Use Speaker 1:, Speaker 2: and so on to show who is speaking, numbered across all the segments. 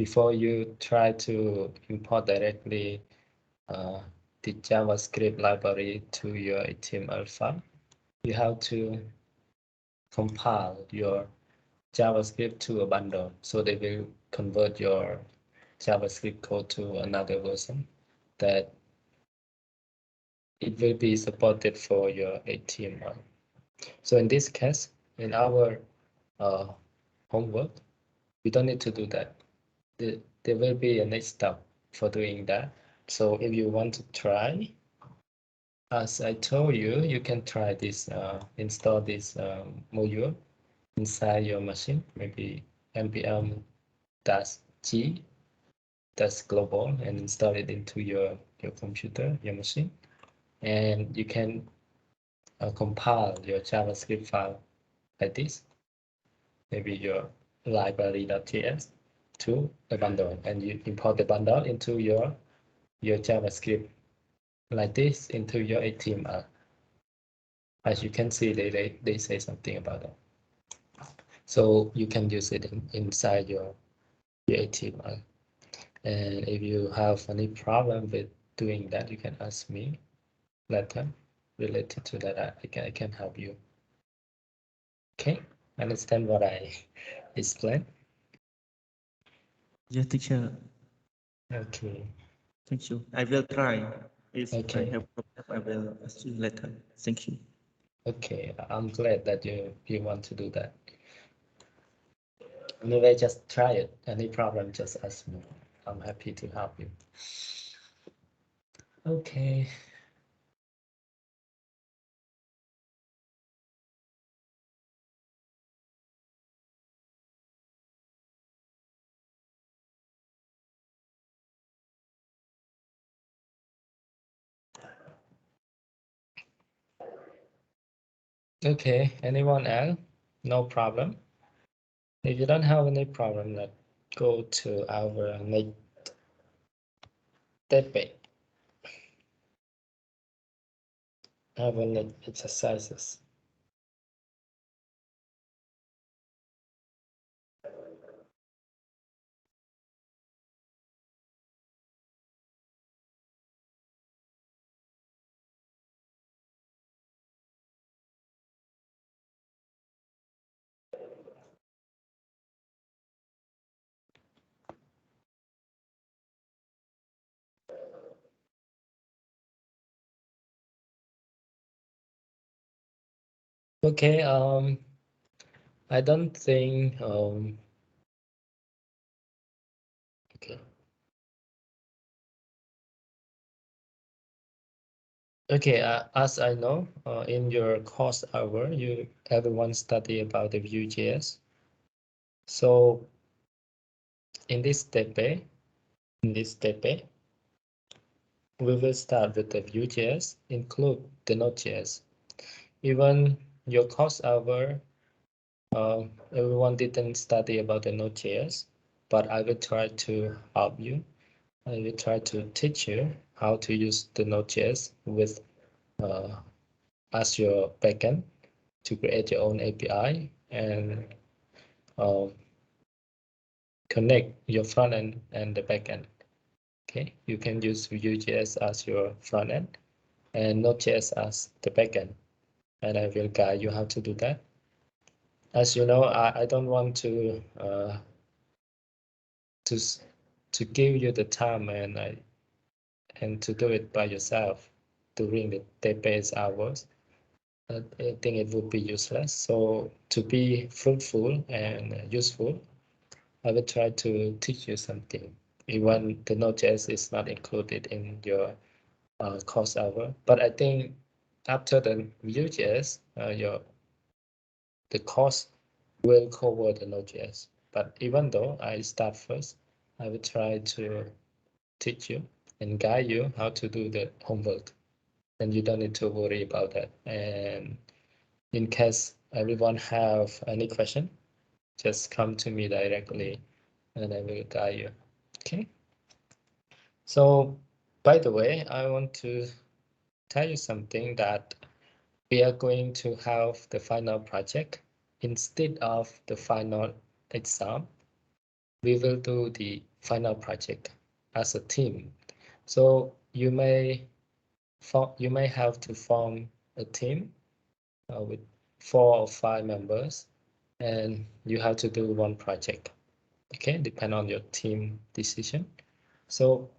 Speaker 1: before you try to import directly the JavaScript library to your HTML file, you have to compile your JavaScript to a bundle. So they will convert your JavaScript code to another version that it will be supported for your HTML. So in this case, in our homework, we don't need to do that. There will be a next step for doing that. So if you want to try, as I told you, you can try this, install this module inside your machine, maybe npm-g global, and install it into your computer, your machine. And you can compile your JavaScript file like this, maybe your library.js to a bundle, and you import the bundle into your JavaScript like this into your HTML. As you can see, they say something about that. So you can use it inside your HTML. And if you have any problem with doing that, you can ask me later related to that. I can help you. Okay, understand what I explained?
Speaker 2: Yes, teacher.
Speaker 1: Okay.
Speaker 2: Thank you. I will try. If
Speaker 1: Okay.
Speaker 2: I have problem, I will ask you later. Thank you.
Speaker 1: Okay, I'm glad that you want to do that. Anyway, just try it. Any problem, just ask me. I'm happy to help you. Okay. Okay, anyone else? No problem. If you don't have any problem, let's go to our next topic. Our next exercises. Okay, I don't think okay. Okay, as I know, in your course hour, everyone study about the Vue.js. So in this step A, we will start with the Vue.js, include the Node.js. Even your course hour, everyone didn't study about the Node.js, but I will try to help you. I will try to teach you how to use the Node.js with as your backend to create your own API and connect your front end and the back end. Okay, you can use Vue.js as your front end and Node.js as the back end. And I will guide you how to do that. As you know, I don't want to give you the time and to do it by yourself during the database hours. I think it would be useless. So to be fruitful and useful, I will try to teach you something. Even the Node.js is not included in your course hour, but I think after the Vue.js, the course will cover the Node.js. But even though I start first, I will try to teach you and guide you how to do the homework. And you don't need to worry about that. And in case everyone have any question, just come to me directly and I will guide you. Okay. So, by the way, I want to tell you something that we are going to have the final project instead of the final exam. we will do the final project as a team. So you may have to form a team with 4 or 5 members, and you have to do one project. Okay, depend on your team decision. So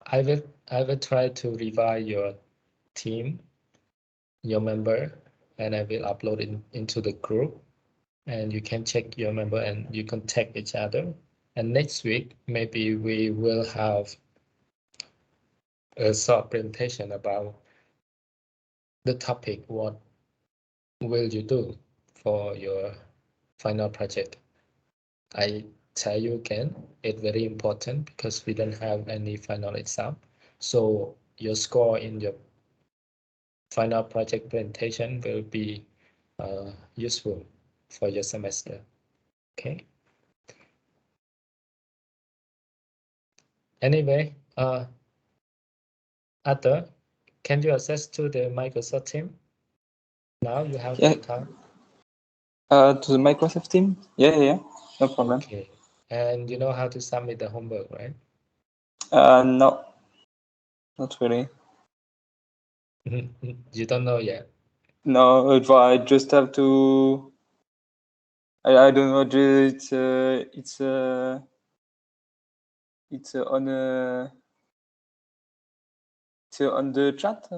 Speaker 1: I will try to revive your team, your member, and I will upload it into the group, and you can check your member and you contact each other. And next week, maybe we will have a short presentation about the topic, what will you do for your final project. I tell you again, it's very important because we don't have any final exam. So your score in your final project presentation will be useful for your semester. Okay. Anyway, Arthur, can you access to the Microsoft Team? Now you have
Speaker 3: Yeah.
Speaker 1: the time.
Speaker 3: To the Microsoft team? Yeah. No problem.
Speaker 1: Okay. And you know how to submit the homework, right?
Speaker 3: No, not really.
Speaker 1: You don't know yet.
Speaker 3: No, I just have to. I don't know. It's on it's on the chat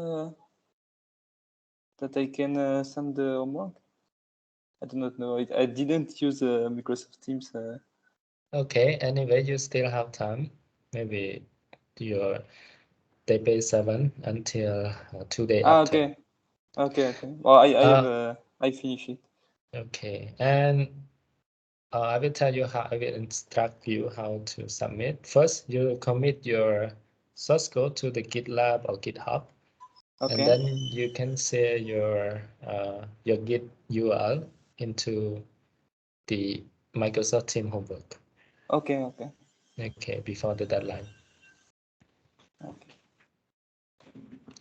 Speaker 3: that I can send the homework. I do not know. I didn't use Microsoft Teams.
Speaker 1: Okay. Anyway, you still have time. Maybe your day 7 until 2 day after.
Speaker 3: Okay. Well, I finished it.
Speaker 1: Okay. And I will tell you how I will instruct you how to submit. First, you commit your source code to the GitLab or GitHub, and
Speaker 3: Okay.
Speaker 1: then you can share your Git URL into the Microsoft Team homework.
Speaker 3: Okay.
Speaker 1: Okay, before the deadline.
Speaker 3: Okay.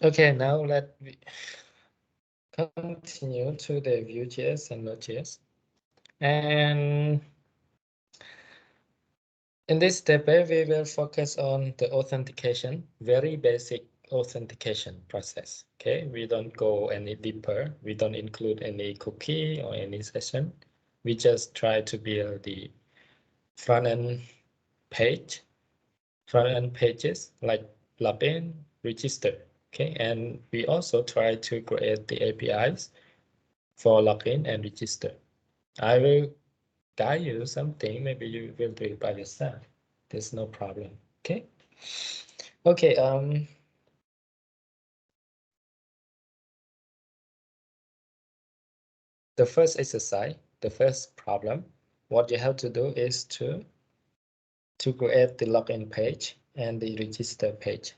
Speaker 1: Okay, now let me continue to the Vue.js and Node.js. And in this step, we will focus on the authentication, very basic authentication process. Okay, we don't go any deeper. We don't include any cookie or any session. We just try to build the front-end page, front-end pages like login, register. Okay, and we also try to create the APIs for login and register. I will guide you something. Maybe you will do it by yourself. There's no problem. Okay. Okay. The first exercise, the first problem, what you have to do is to create the login page and the register page.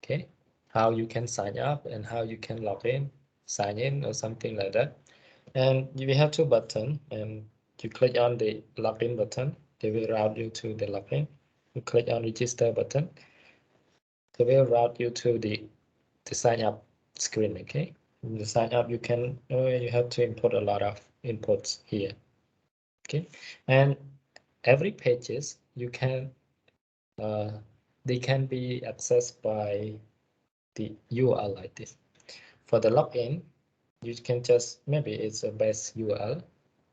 Speaker 1: Okay. How you can sign up and how you can log in, sign in or something like that. And you have two buttons, and you click on the login button, they will route you to the login. You click on register button, they will route you to the sign up screen. Okay, in the sign up, you have to import a lot of inputs here. Okay, and every pages you can they can be accessed by the URL like this. For the login, you can just, maybe it's a base URL.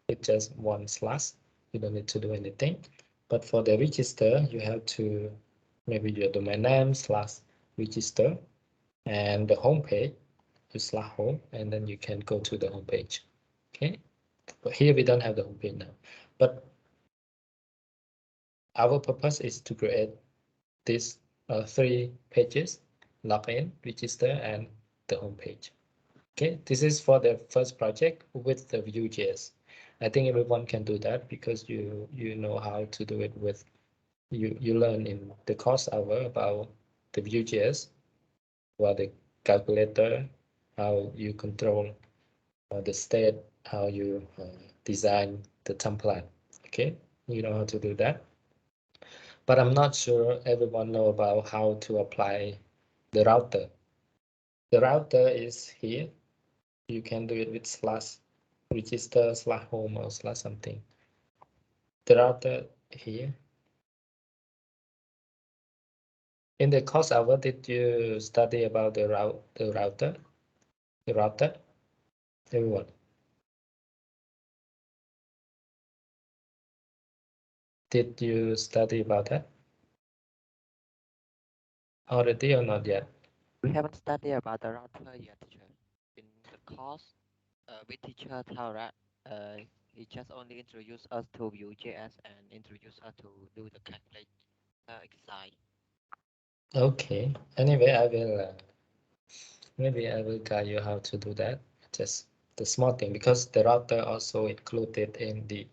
Speaker 1: It's just one slash. You don't need to do anything. But for the register, you have to, maybe your domain name slash register, and the home page, you slash home, and then you can go to the home page. Okay. But here we don't have the home page now. But our purpose is to create these 3 pages: login, register, and the home page. Okay, this is for the first project with the Vue.js. I think everyone can do that because you know how to do it with you learn in the course hour about the Vue.js, about the calculator, how you control the state, how you design the template. Okay, you know how to do that. But I'm not sure everyone know about how to apply the router. The router is here. You can do it with slash register slash home or slash something. The router here. In the course hour, did you study about the router? The router? Everyone. Did you study about that already or not yet?
Speaker 4: We haven't studied about the router yet, teacher. In the course, with teacher Tara, he just only introduced us to Vue.js and introduced us to do the calculate exercise.
Speaker 1: Okay. Anyway, I will maybe I will guide you how to do that. Just the small thing, because the router also included in the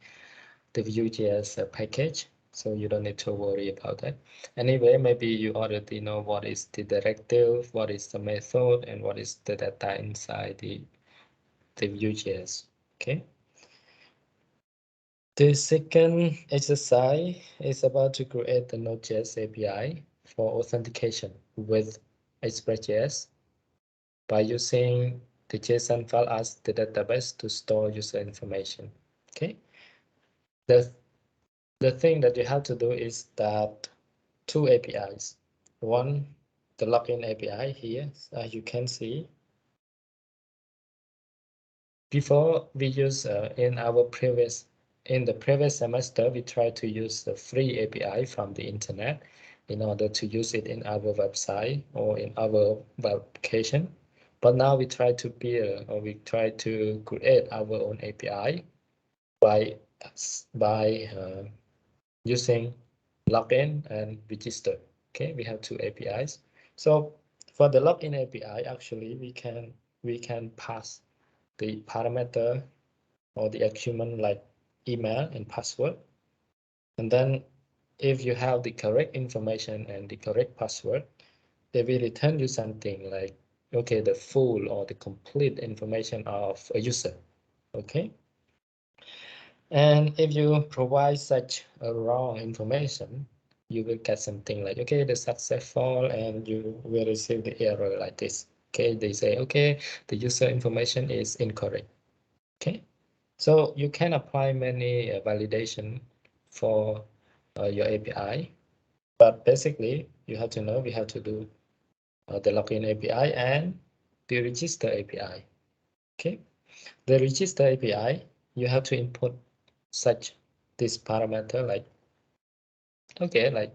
Speaker 1: Vue.js package, so you don't need to worry about that. Anyway, maybe you already know what is the directive, what is the method, and what is the data inside the Vue.js. Okay. The second exercise is about to create the Node.js API for authentication with Express.js by using the JSON file as the database to store user information. Okay. The thing that you have to do is that two APIs. One, the login API here, as you can see. Before we use in the previous semester, we tried to use the free API from the internet in order to use it in our website or in our web application. But now we try to build, or we try to create our own API by using login and register. Okay, we have two APIs. So for the login API, actually we can pass the parameter or the argument like email and password. And then if you have the correct information and the correct password, they will return you something like, okay, the full or the complete information of a user. Okay. And if you provide such a wrong information, you will get something like, okay, the successful, and you will receive the error like this. Okay, they say, okay, the user information is incorrect. Okay, so you can apply many validation for your API, but basically you have to know we have to do the login API and the register API. Okay, the register API, you have to input such this parameter like, okay, like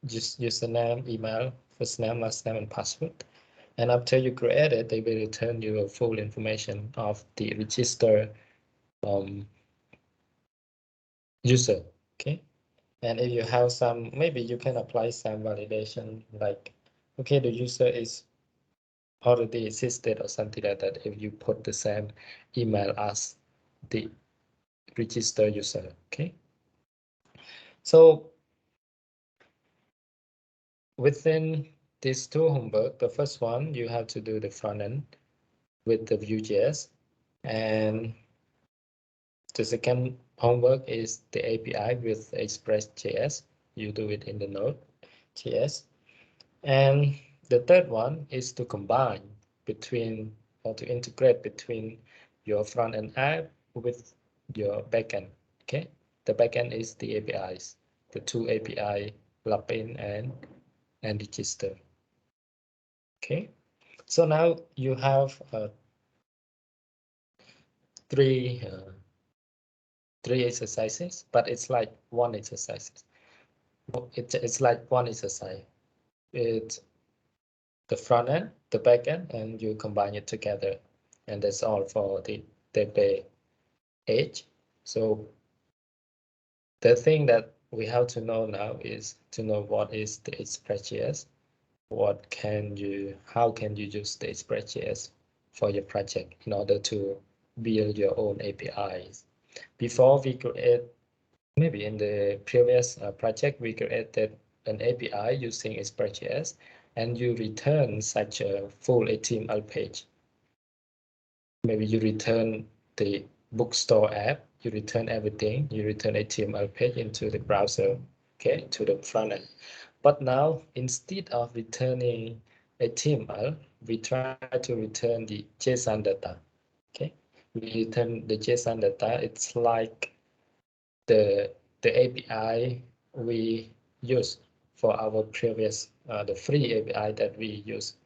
Speaker 1: just username, email, first name, last name, and password. And after you create it, they will return you a full information of the register user. Okay. And if you have some, maybe you can apply some validation like, okay, the user is already existed or something like that if you put the same email as the register user. Okay. So within these two homework, the first one, you have to do the front end with the Vue.js. And the second homework is the API with Express.js. You do it in the Node.js. And the third one is to combine between or to integrate between your front-end app with your backend. Okay, the backend is the APIs, the two API login and register. Okay, so now you have three three exercises, but it's like one exercise. It's like one exercise. It's the front end, the back end, and you combine it together. And that's all for the page. So the thing that we have to know now is to know what is the Express.js, how can you use the Express.js for your project in order to build your own APIs. Before we create, maybe in the previous project, we created an API using Express.js, and you return such a full HTML page. Maybe you return the bookstore app, you return everything, you return HTML page into the browser, okay, to the front end. But now, instead of returning HTML, we try to return the JSON data, okay? We return the JSON data. It's like the the API we use for our previous, the free API that we used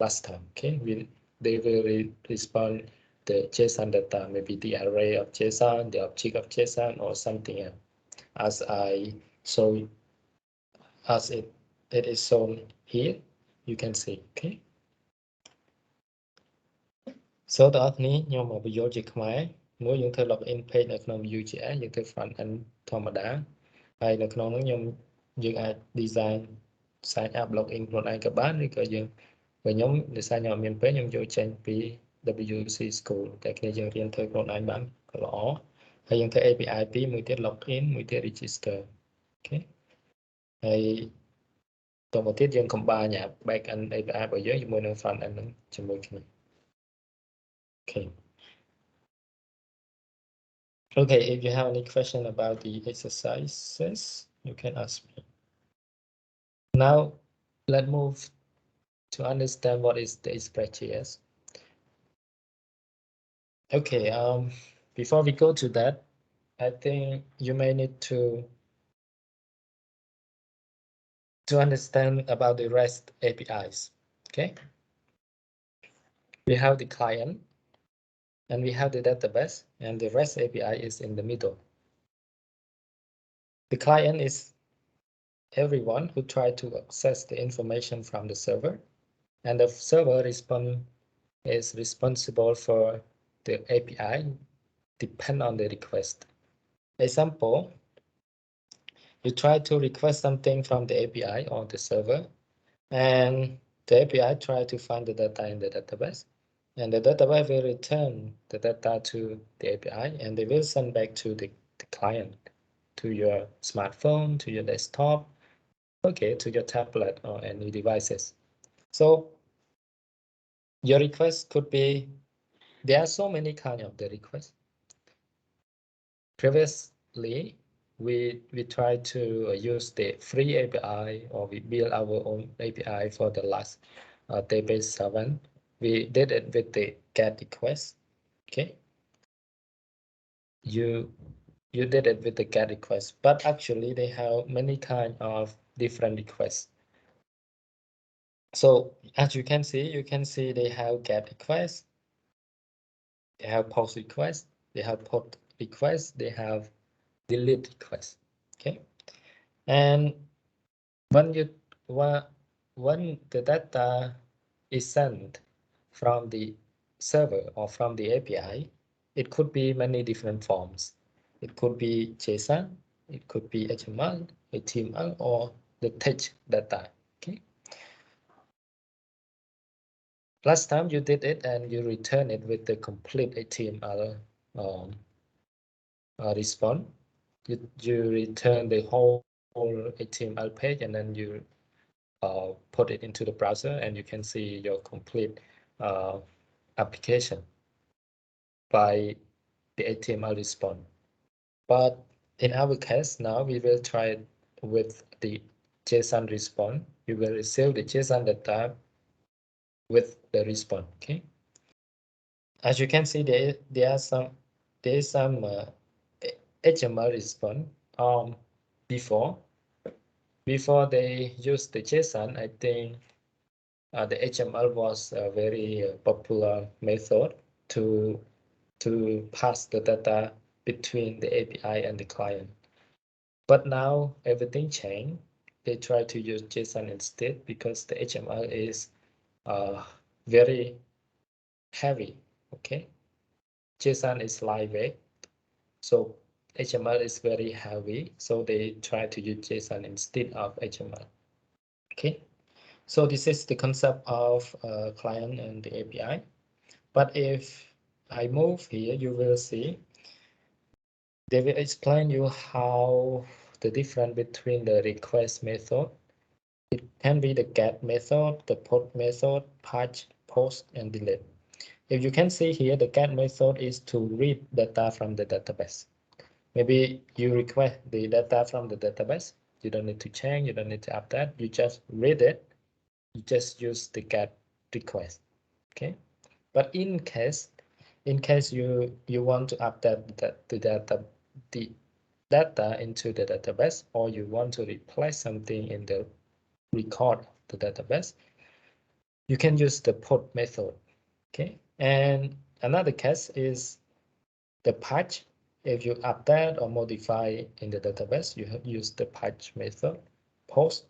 Speaker 1: last time. Okay, they will respond the JSON data, maybe the array of JSON, the object of JSON, or something else, as I show, as it is shown here. You can see. Okay. សូតើអ្នកនេះខ្ញុំមកបញ្យល់ជាខ្មែរមួយយើងធ្វើ login page នៅក្នុង Vue.js យើងធ្វើ front end ធម្មតាហើយនៅក្នុងនោះយើងអាច design sign up login ខ្លួនឯងក៏បានឬក៏យើងបើខ្ញុំដោយសារខ្ញុំអត់មានពេលខ្ញុំយកចេញពី WC School តែគ្នាយើងរៀនធ្វើខ្លួនឯងបានក៏ល្អហើយយើងធ្វើ API ពីរមួយទៀត login មួយទៀត register អូខេហើយតទៅទៀតយើង combine អា back end API របស់យើងជាមួយនឹង front end ហ្នឹងជាមួយគ្នា Okay. Okay, if you have any question about the exercises, you can ask me. Now, let's move to understand what is the Express.js. Okay, before we go to that, I think you may need to understand about the REST APIs. Okay, we have the client and we have the database, and the REST API is in the middle. The client is everyone who try to access the information from the server, and the server is responsible for the API depend on the request. Example, you try to request something from the API or the server, and the API try to find the data in the database, and the database will return the data to the API, and they will send back to the client, to your smartphone, to your desktop, okay, to your tablet or any devices. So your request could be, there are so many kinds of the requests. Previously, we tried to use the free API, or we build our own API for the last database 7. We did it with the GET request. Okay, you did it with the GET request, but actually they have many kind of different requests. So as you can see they have GET request, they have post request, they have put request, they have delete request. Okay, and when the data is sent from the server or from the API, it could be many different forms. It could be JSON, it could be HTML, HTML, or the text data. Okay. Last time you did it and you return it with the complete HTML response. You return the whole HTML page, and then you put it into the browser, and you can see your complete application by the HTML response. But in our case now, we will try it with the JSON response. You will receive the JSON data with the response. Okay. As you can see, there is some HTML response before they use the JSON. I think the HTML was a very popular method to pass the data between the API and the client. But now everything changed. They try to use JSON instead because the HTML is very heavy. Okay, JSON is lightweight, so HTML is very heavy, so they try to use JSON instead of HTML. Okay, so this is the concept of client and the API. But if I move here, you will see they will explain you how the difference between the request method. It can be the get method, the put method, patch, post, and delete. If you can see here, the get method is to read data from the database. Maybe you request the data from the database. You don't need to change, you don't need to update. You just read it. You just use the get request. Okay. But in case you want to update the data, data into the database, or you want to replace something in the record the database, you can use the put method. Okay, and another case is the patch. If you update or modify in the database, you have used the patch method. Post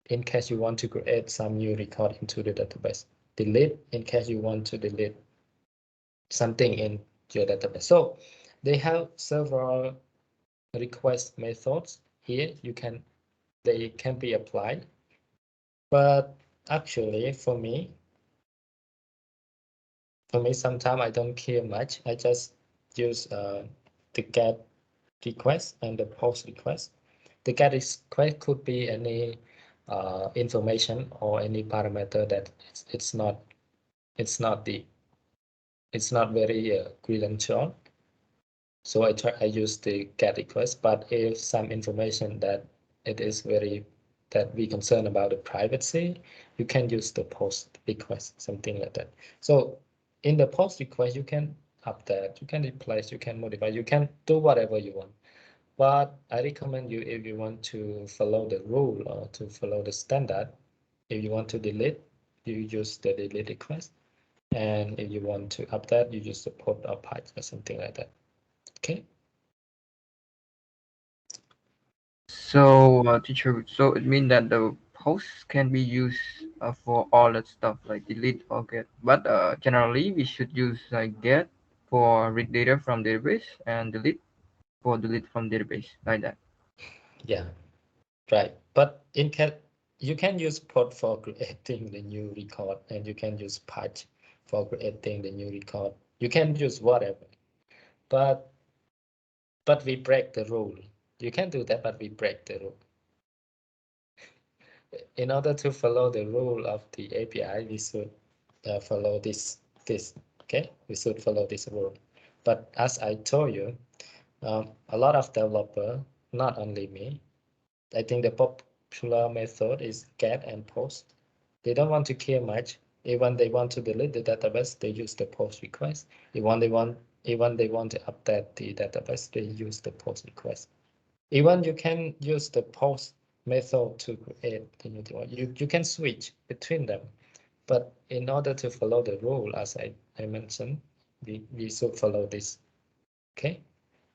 Speaker 1: in case you want to create some new record into the database. Delete in case you want to delete something in your database. So they have several request methods here. They can be applied, but actually for me sometimes I don't care much. I just use the get request and the post request. The get request could be any information or any parameter that it's not the it's not very credential. So I use the get request, but if some information that it is very that we concern about the privacy, you can use the post request, something like that. So in the post request, you can update, you can replace, you can modify, you can do whatever you want. But I recommend you, if you want to follow the rule or to follow the standard, if you want to delete, you use the delete request. And if you want to update, you use the put or patch or something like that. Okay.
Speaker 5: So, teacher, so it means that the posts can be used for all that stuff like delete or get, but generally we should use get for read data from database and delete for delete from database like that.
Speaker 1: Yeah, right. But in cat, you can use put for creating the new record, and you can use patch for creating the new record. You can use whatever, but we break the rule. You can do that, but we break the rule. In order to follow the rule of the API, we should follow this. Okay, we should follow this rule. But as I told you, a lot of developer, not only me, I think the popular method is get and post. They don't want to care much. Even they want to delete the database, they use the post request. Even they want to update the database, they use the post request. Even you can use the post method to create the new one. You can switch between them. But in order to follow the rule, as I mentioned, we should follow this. Okay?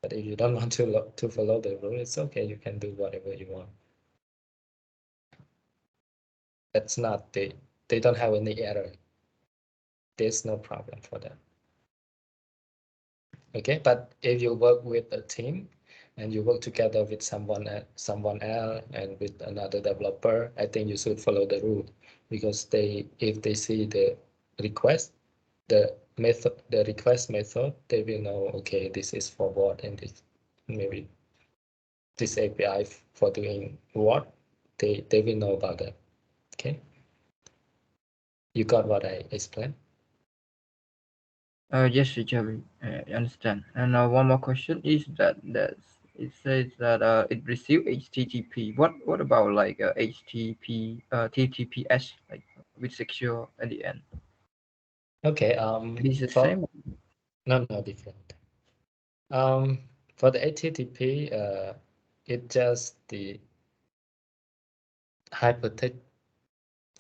Speaker 1: But if you don't want to follow the rule, it's okay. You can do whatever you want. That's not they don't have any error. There's no problem for them. Okay, but if you work with a team and you work together with someone else and with another developer, I think you should follow the rule, because if they see the request, the request method, they will know, okay, this is for what, and this maybe this API for doing what, they will know about that. Okay, you got what I explained?
Speaker 5: Yes, teacher, I understand. And one more question is that it says that it received HTTP. What about like HTTP TTPS like with secure at the end?
Speaker 1: Okay,
Speaker 5: It is the
Speaker 1: for
Speaker 5: same.
Speaker 1: no different. For the HTTP, it just the hypertext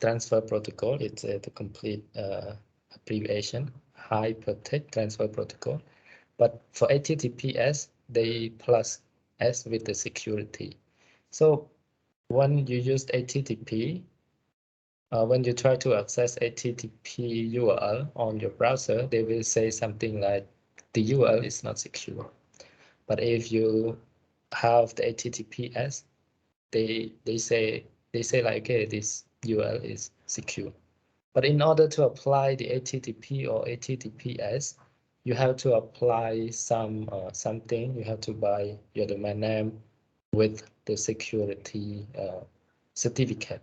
Speaker 1: transfer protocol. It's the complete abbreviation, hypertext transfer protocol. But for HTTPS, they plus S with the security. So when you use HTTP, when you try to access HTTP URL on your browser, they will say something like the URL is not secure. But if you have the HTTPS, they say like, okay, this URL is secure. But in order to apply the HTTP or HTTPS, you have to apply something. You have to buy your domain name with the security certificate.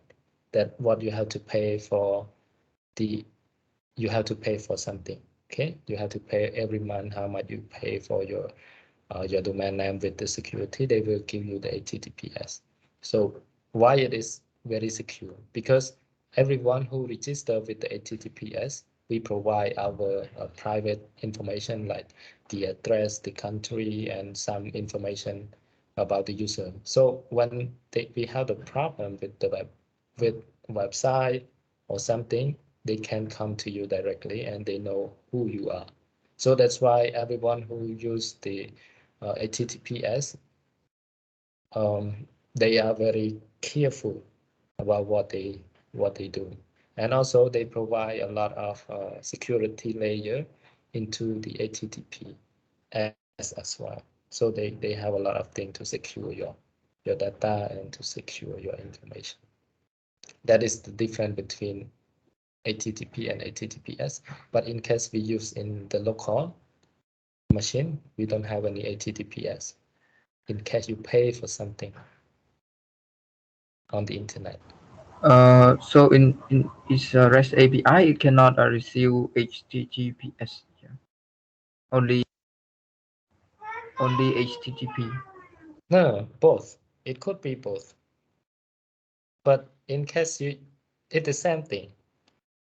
Speaker 1: That what you have to pay for the you have to pay for something. Okay, you have to pay every month how much you pay for your domain name with the security. They will give you the HTTPS. So why it is very secure? Because everyone who register with the HTTPS, we provide our private information like the address, the country, and some information about the user. So when we have the problem with the website or something, they can come to you directly and they know who you are. So that's why everyone who use the HTTPS, they are very careful about what they do, and also they provide a lot of security layer into the HTTPS as well. So they have a lot of things to secure your data and to secure your information. That is the difference between HTTP and HTTPS. But in case we use in the local machine, we don't have any HTTPS. In case you pay for something on the internet.
Speaker 5: So in its REST API, it cannot receive HTTPS. Yeah. Only HTTP.
Speaker 1: No, both. It could be both. But in case it's the same thing.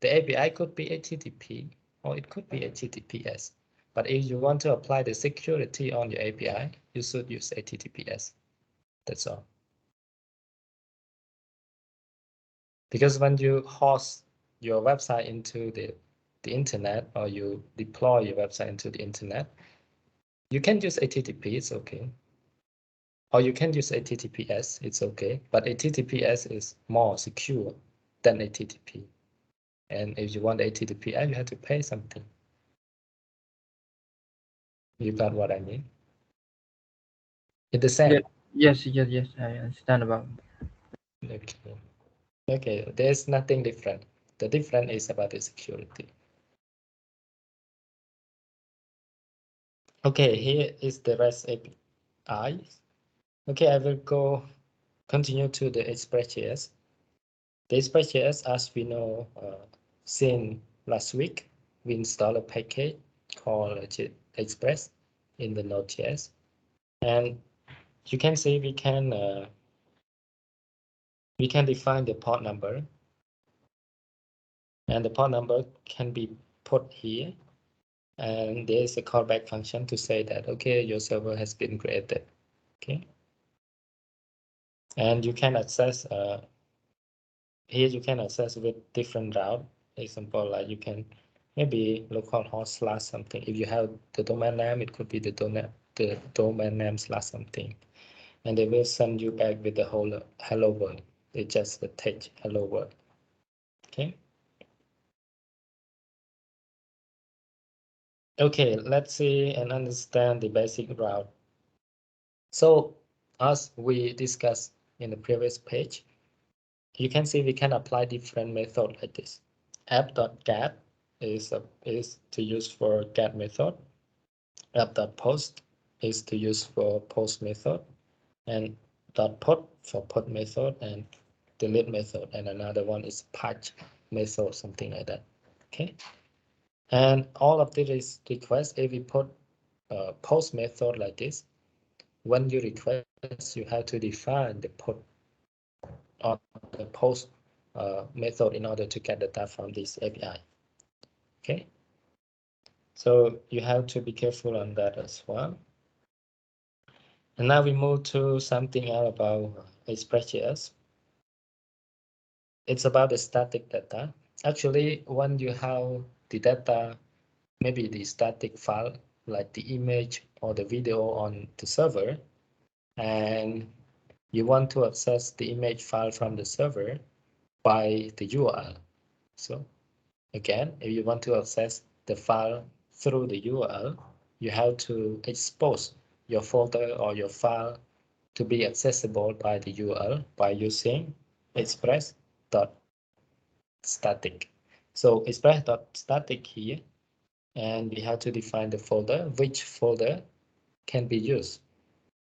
Speaker 1: The API could be HTTP or it could be HTTPS. But if you want to apply the security on your API, you should use HTTPS. That's all. Because when you host your website into the internet, or you deploy your website into the internet, you can use HTTP, it's okay. Or you can use HTTPS, it's okay. But HTTPS is more secure than HTTP. And if you want HTTPS, you have to pay something. You got what I mean? It's the same.
Speaker 5: Yes, I understand about.
Speaker 1: Okay. Okay, there's nothing different. The difference is about the security. Okay, here is the REST API. Okay, I will continue to the Express.js. The Express.js, as we know, since last week, we installed a package called Express in the Node.js. And you can see we can define the port number, and the port number can be put here. And there's a callback function to say that, okay, your server has been created. Okay. And you can access here you can access with different route. Example, like you can maybe localhost slash something. If you have the domain name, it could be the domain name slash something. And they will send you back with the whole hello world. It's just the text hello world. Okay. Okay, let's see and understand the basic route. So as we discussed in the previous page, you can see we can apply different methods like this. App.get is to use for get method. App.post is to use for post method, and .put for put method, and delete method, and another one is patch method, something like that. Okay, and all of these requests, if we put post method like this, when you request, you have to define the put or the post method in order to get the data from this API. Okay, so you have to be careful on that as well. And now we move to something else about Express.js. It's about the static data. Actually, when you have the data, maybe the static file, like the image or the video on the server, and you want to access the image file from the server by the URL. So again, if you want to access the file through the URL, you have to expose your folder or your file to be accessible by the URL by using express.static. So express.static here, and we have to define the folder, which folder can be used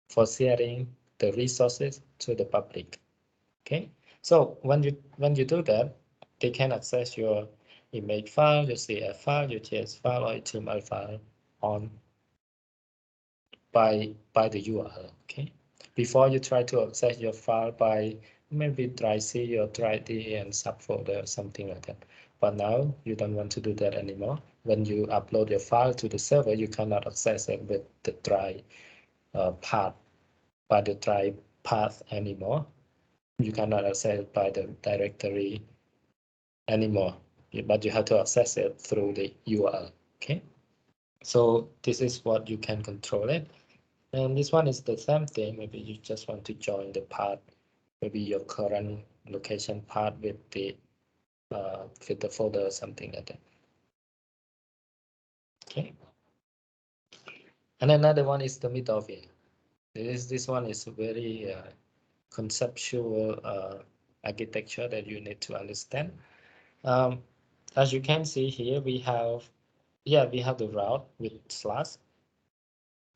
Speaker 1: for sharing the resources to the public. Okay, so when you do that, they can access your image file, your CF file, your JS file, or HTML file on by the URL. Okay, before you try to access your file by maybe dry C or dry D and subfolder or something like that. But now you don't want to do that anymore. When you upload your file to the server, you cannot access it with the dry path by the drive path anymore. You cannot access it by the directory anymore, but you have to access it through the URL. Okay, so this is what you can control it. And this one is the same thing. Maybe you just want to join the path, maybe your current location path with the folder or something like that. Okay. And another one is the middleware. This one is very conceptual architecture that you need to understand. As you can see here, we have the route with slash,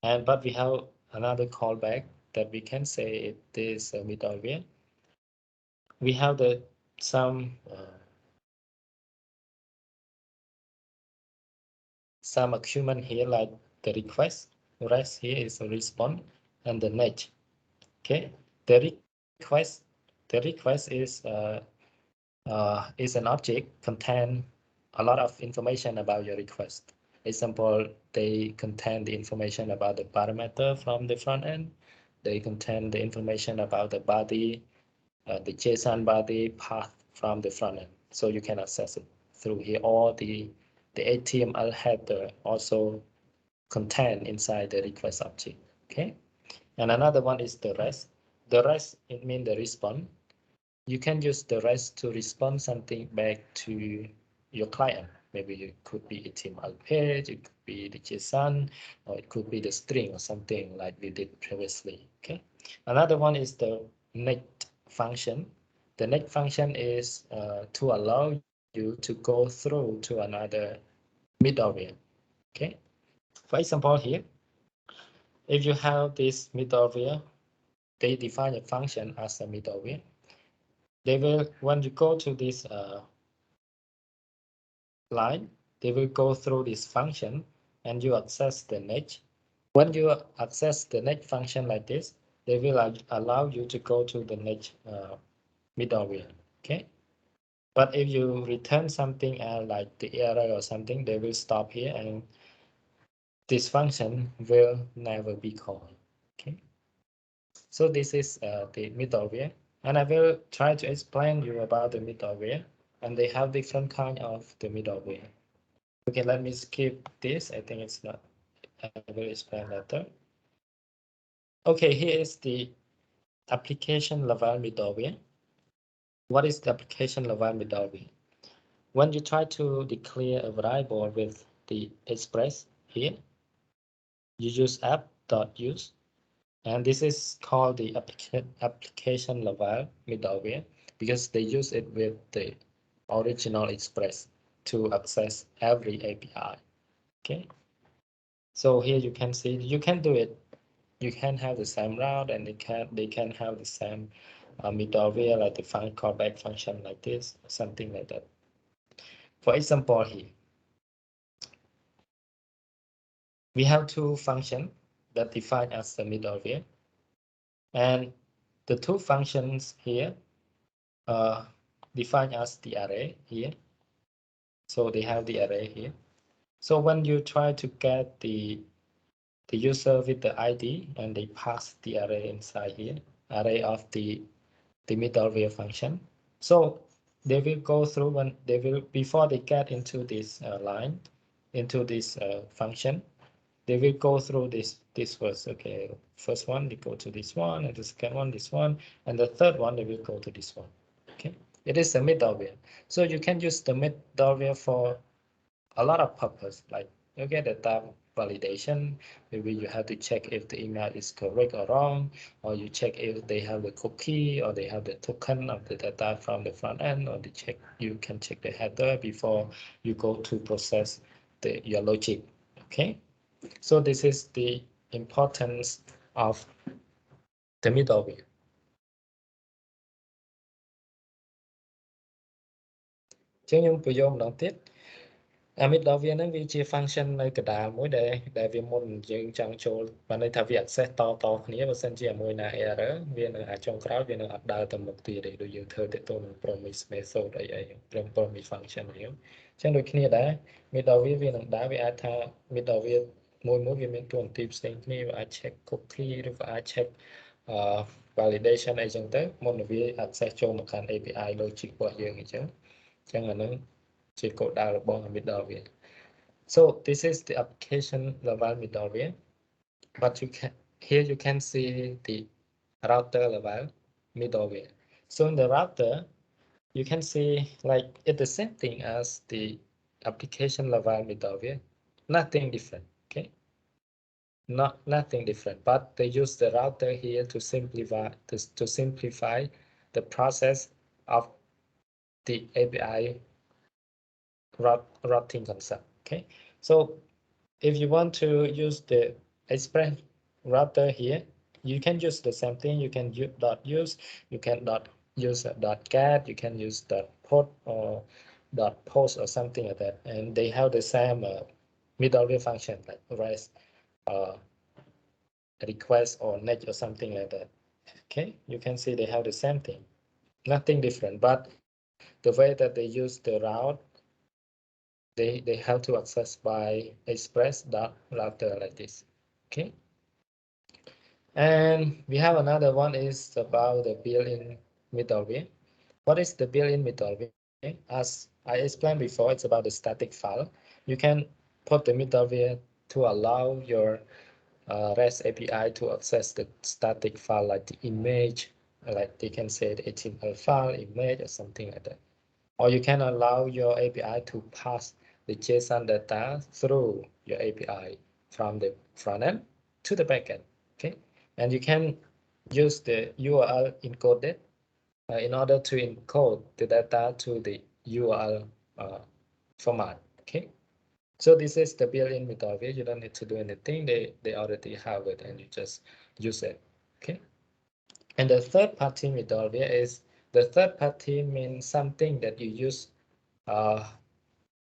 Speaker 1: but we have another callback that we can say it is a middleware. We have some argument here, like the request. Rest here is a response, and the next. Okay, the request is an object contain a lot of information about your request. Example, they contain the information about the parameter from the front end. They contain the information about the body, the JSON body path from the front end. So you can access it through here. Or the HTML header also contained inside the request object. Okay. And another one is the rest. The rest, it means the response. You can use the rest to respond something back to your client. Maybe it could be a HTML page, it could be the JSON, or it could be the string or something like we did previously. Okay. Another one is the next function. The next function is to allow you to go through to another middleware. Okay. For example, here, if you have this middleware, they define a function as a middleware. They will, when you go to this line, they will go through this function and you access the next. When you access the next function like this, they will allow you to go to the next middleware. Okay. But if you return something like the error or something, they will stop here and this function will never be called. Okay. So this is the middleware, and I will try to explain you about the middleware, and they have different kind of the middleware. Okay, let me skip this. I think it's not. I will explain later. Okay, here is the application level middleware. What is the application level middleware? When you try to declare a variable with the express here, you use app.use, and this is called the application level middleware because they use it with the original express to access every API. Okay, so here you can see you can do it. You can have the same route, and they can have the same middleware, like the callback function like this, something like that. For example, here we have two functions that define as the middleware, and the two functions here define as the array here. So they have the array here. So when you try to get the user with the ID, and they pass the array inside here, array of the middleware function. So they will go through when they will, before they get into this line, into this function, they will go through this first. Okay, first one they go to this one, and the second one this one, and the third one they will go to this one. Okay, it is a middleware. So you can use the middleware for a lot of purpose, like you get the type validation. Maybe you have to check if the email is correct or wrong, or you check if they have the cookie or they have the token of the data from the front end, or you can check the header before you go to process your logic. Okay, so this is the importance of the middleware. Chứ nhưng bây giờ mình tiếp middleware ហ្នឹងវាជា function នៅកណ្ដាលមួយដែលវាមុនយើងចង់ចូលបានន័យថាវា access តគ្នាបើសិនជាមួយណា error វានៅអាចុងក្រោយវានៅអត់ដើរទៅមុខទៀតទេដូចយើងធ្វើទៅទៅនឹង promise method អី promise function អញ្ចឹងដូចគ្នាដែរ middleware វានឹងដើរវាអាចថា middleware មួយវាមានតួនាទីផ្សេងគ្នាវាអាច check cookie ឬក៏អាច check validation អីចឹងទៅមុននឹងវា access ចូលមកកាន់ API logic របស់យើងអញ្ចឹងអាហ្នឹងជាគោលដៅរបស់ middleware. So this is the application level middleware, but here you can see the router level middleware. So in the router you can see like it's the same thing as the application level middleware, nothing different. Okay, nothing different, but they use the router here to simplify the process of the API routing concept. Okay, so if you want to use the Express router here, you can use the same thing. You can use, you can use .get, you can use .port or .post or something like that, and they have the same middleware function like REST, request or net or something like that. Okay, you can see they have the same thing, nothing different, but the way that they use the route, they have to access by express.router like this. Okay, and we have another one is about the built-in middleware. What is the built-in middleware? As I explained before, it's about the static file. You can put the middleware to allow your REST API to access the static file like the image, like they can say the HTML file, image, or something like that. Or you can allow your API to pass the JSON data through your API from the front end to the back end. Okay, and you can use the URL encoded in order to encode the data to the URL format. Okay, so this is the built-in middleware. You don't need to do anything. They already have it, and you just use it. Okay, and the third-party middleware is, the third party means something that you use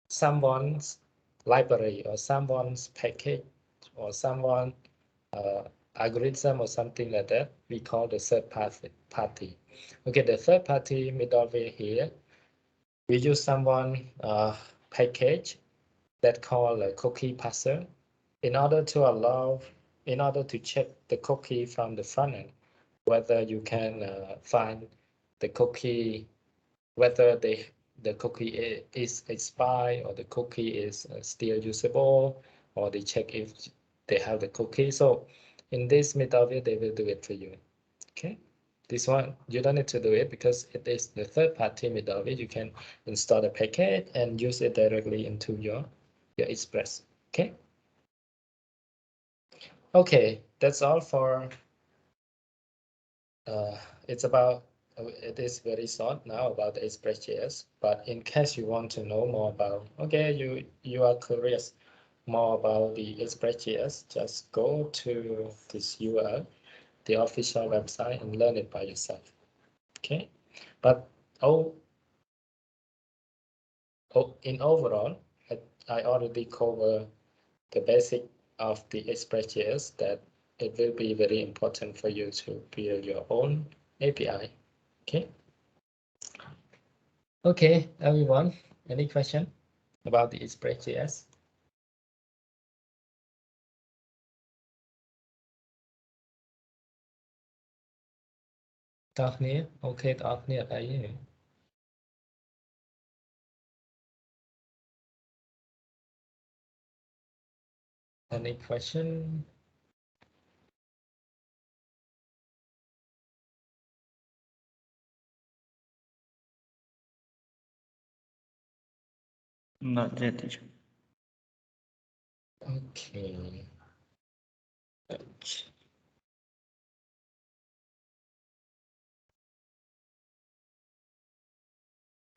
Speaker 1: someone's library or someone's package or someone algorithm or something like that. We call the third party. Okay, the third party middleware here, we use someone package that called a cookie parser in order to check the cookie from the front end, whether you can find the cookie, whether the cookie is expired or the cookie is still usable, or they check if they have the cookie. So in this middleware, they will do it for you. Okay, this one you don't need to do it because it is the third-party middleware. You can install the package and use it directly into your Express. Okay. Okay, that's all for it's about it is very short now about Express.js, but in case you want to know more about, okay, you are curious more about the Express.js, just go to this URL, the official website, and learn it by yourself. Okay, but in overall, I already cover the basic of the Express.js, that it will be very important for you to build your own API. Okay. Okay, everyone, any question about the Express.js? Okay, any question?
Speaker 2: Not yet, teacher.
Speaker 1: Okay.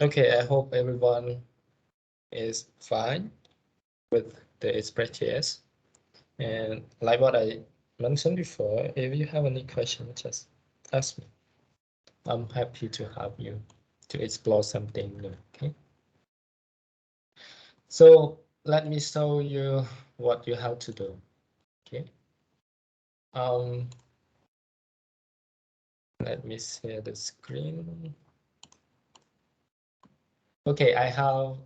Speaker 1: Okay, I hope everyone is fine with the Express.js. And like what I mentioned before, if you have any question, just ask me. I'm happy to help you to explore something new. Okay. So let me show you what you have to do. Okay. Let me share the screen. Okay, I have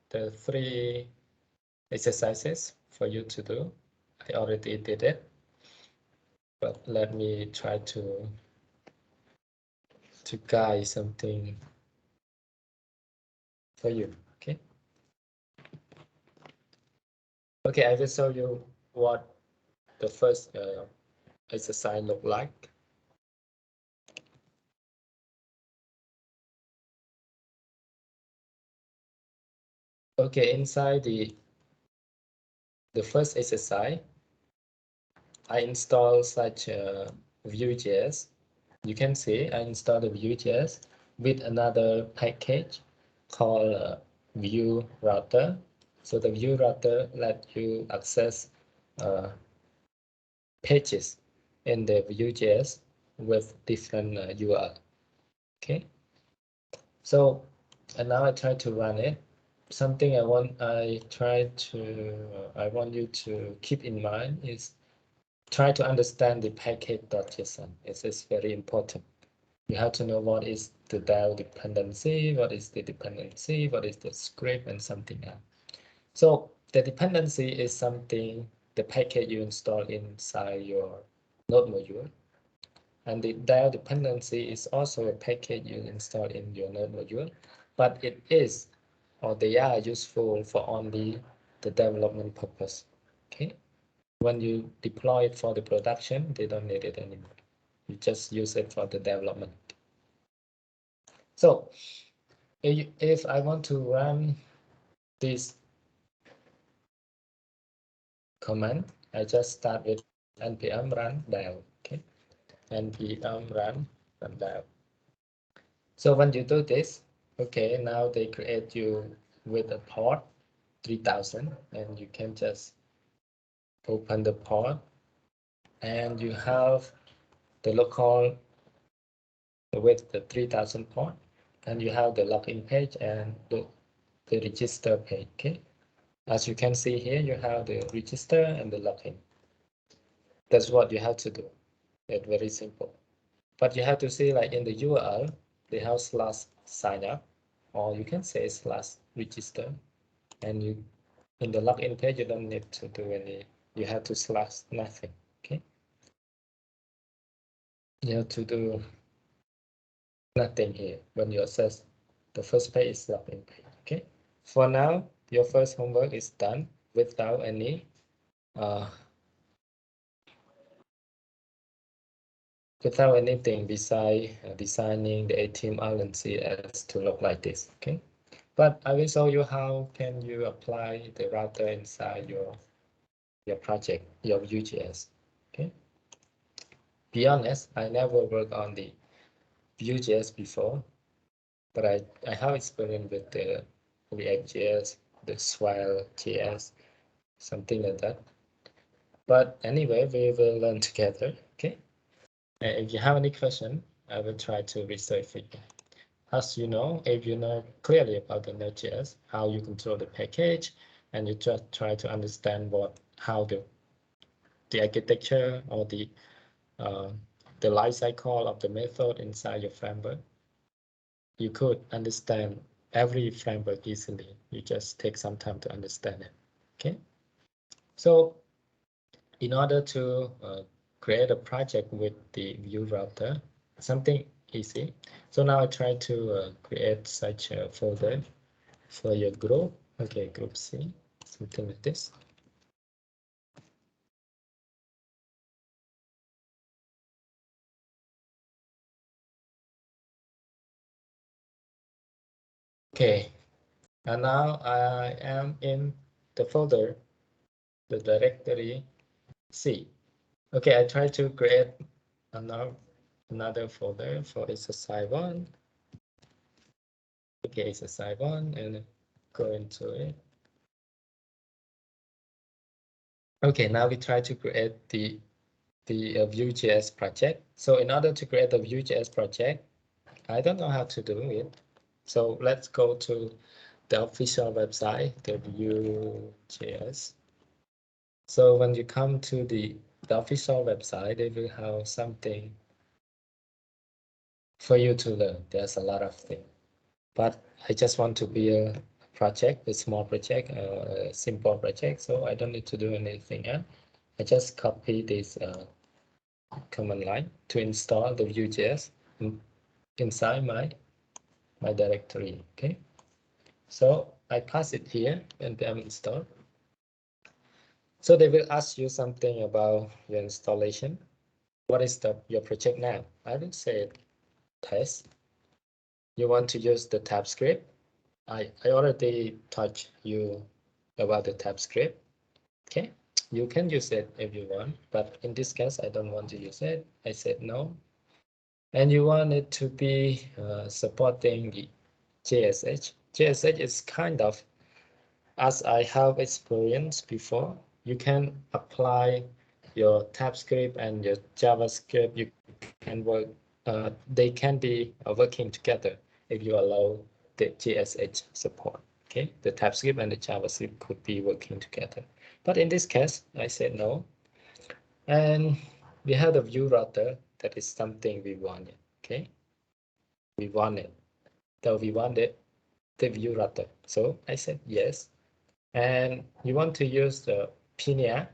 Speaker 1: the 3 exercises for you to do. I already did it. but let me try to guide something for you. Okay. Okay, I will show you what the first exercise look like. Okay, inside the first exercise, I install such a Vue.js. You can see I installed a Vue.js with another package called Vue Router. So the Vue Router let you access pages in the Vue.js with different URL. Okay, so and now I try to run it. Something I want you to keep in mind is try to understand the package.json. It's very important. You have to know what is the DAO dependency, what is the dependency, what is the script, and something else. So the dependency is something, the package you install inside your node module. And the DAO dependency is also a package you install in your node module, but it is, or they are useful for only the development purpose. Okay. When you deploy it for the production, they don't need it anymore. You just use it for the development. So if I want to run this command, I just start with npm run DAO. Okay, npm run DAO. So when you do this, okay, now they create you with a port 3000, and you can just open the port, and you have the local with the 3000 port, and you have the login page and the register page. Okay, as you can see here, you have the register and the login. That's what you have to do. It's very simple. But you have to see, like in the URL, they have slash sign up, or you can say slash register. And you in the login page, you don't need to do any, you have to slash nothing. Okay. You have to do nothing here when you access the first page is login page. Okay. For now, your first homework is done without any without anything beside designing the HTML and CSS to look like this. Okay. But I will show you how can you apply the router inside your project, your Vue.js. Okay. Be honest, I never worked on the Vue.js before, but I have experience with the React.js, the Swile.js, something like that. But anyway, we will learn together. Okay. And if you have any question, I will try to research for you. As you know, if you know clearly about the Node.js, how you control the package, and you just try to understand how the architecture or the life cycle of the method inside your framework, you could understand every framework easily. You just take some time to understand it. Okay. So in order to create a project with the Vue router, something easy. So now I try to create such a folder for your group. Okay, group C, something like this. Okay, and now I am in the folder, the directory C. Okay, I try to create another folder for exercise 1. Okay, exercise 1, and go into it. Okay, now we try to create the Vue.js project. So in order to create a Vue.js project, I don't know how to do it. So let's go to the official website, the Vue.js. So when you come to the official website, they will have something for you to learn. There's a lot of things, but I just want to be a project, a small project, a simple project. So I don't need to do anything else. I just copy this command line to install the Vue.js inside my directory. Okay, so I pass it here npm install. So they will ask you something about your installation. What is your project now? I will say test. You want to use the TypeScript. I already taught you about the TypeScript. Okay, you can use it if you want, but in this case, I don't want to use it. I said no. And you want it to be supporting the JSH. JSH is kind of, as I have experienced before, you can apply your TypeScript and your JavaScript. You can work, they can be working together if you allow the JSH support. Okay, the TypeScript and the JavaScript could be working together. But in this case, I said no. And we have the view router. That is something we wanted. Okay, we want it. So we wanted the view router. So I said yes. And you want to use the Pinia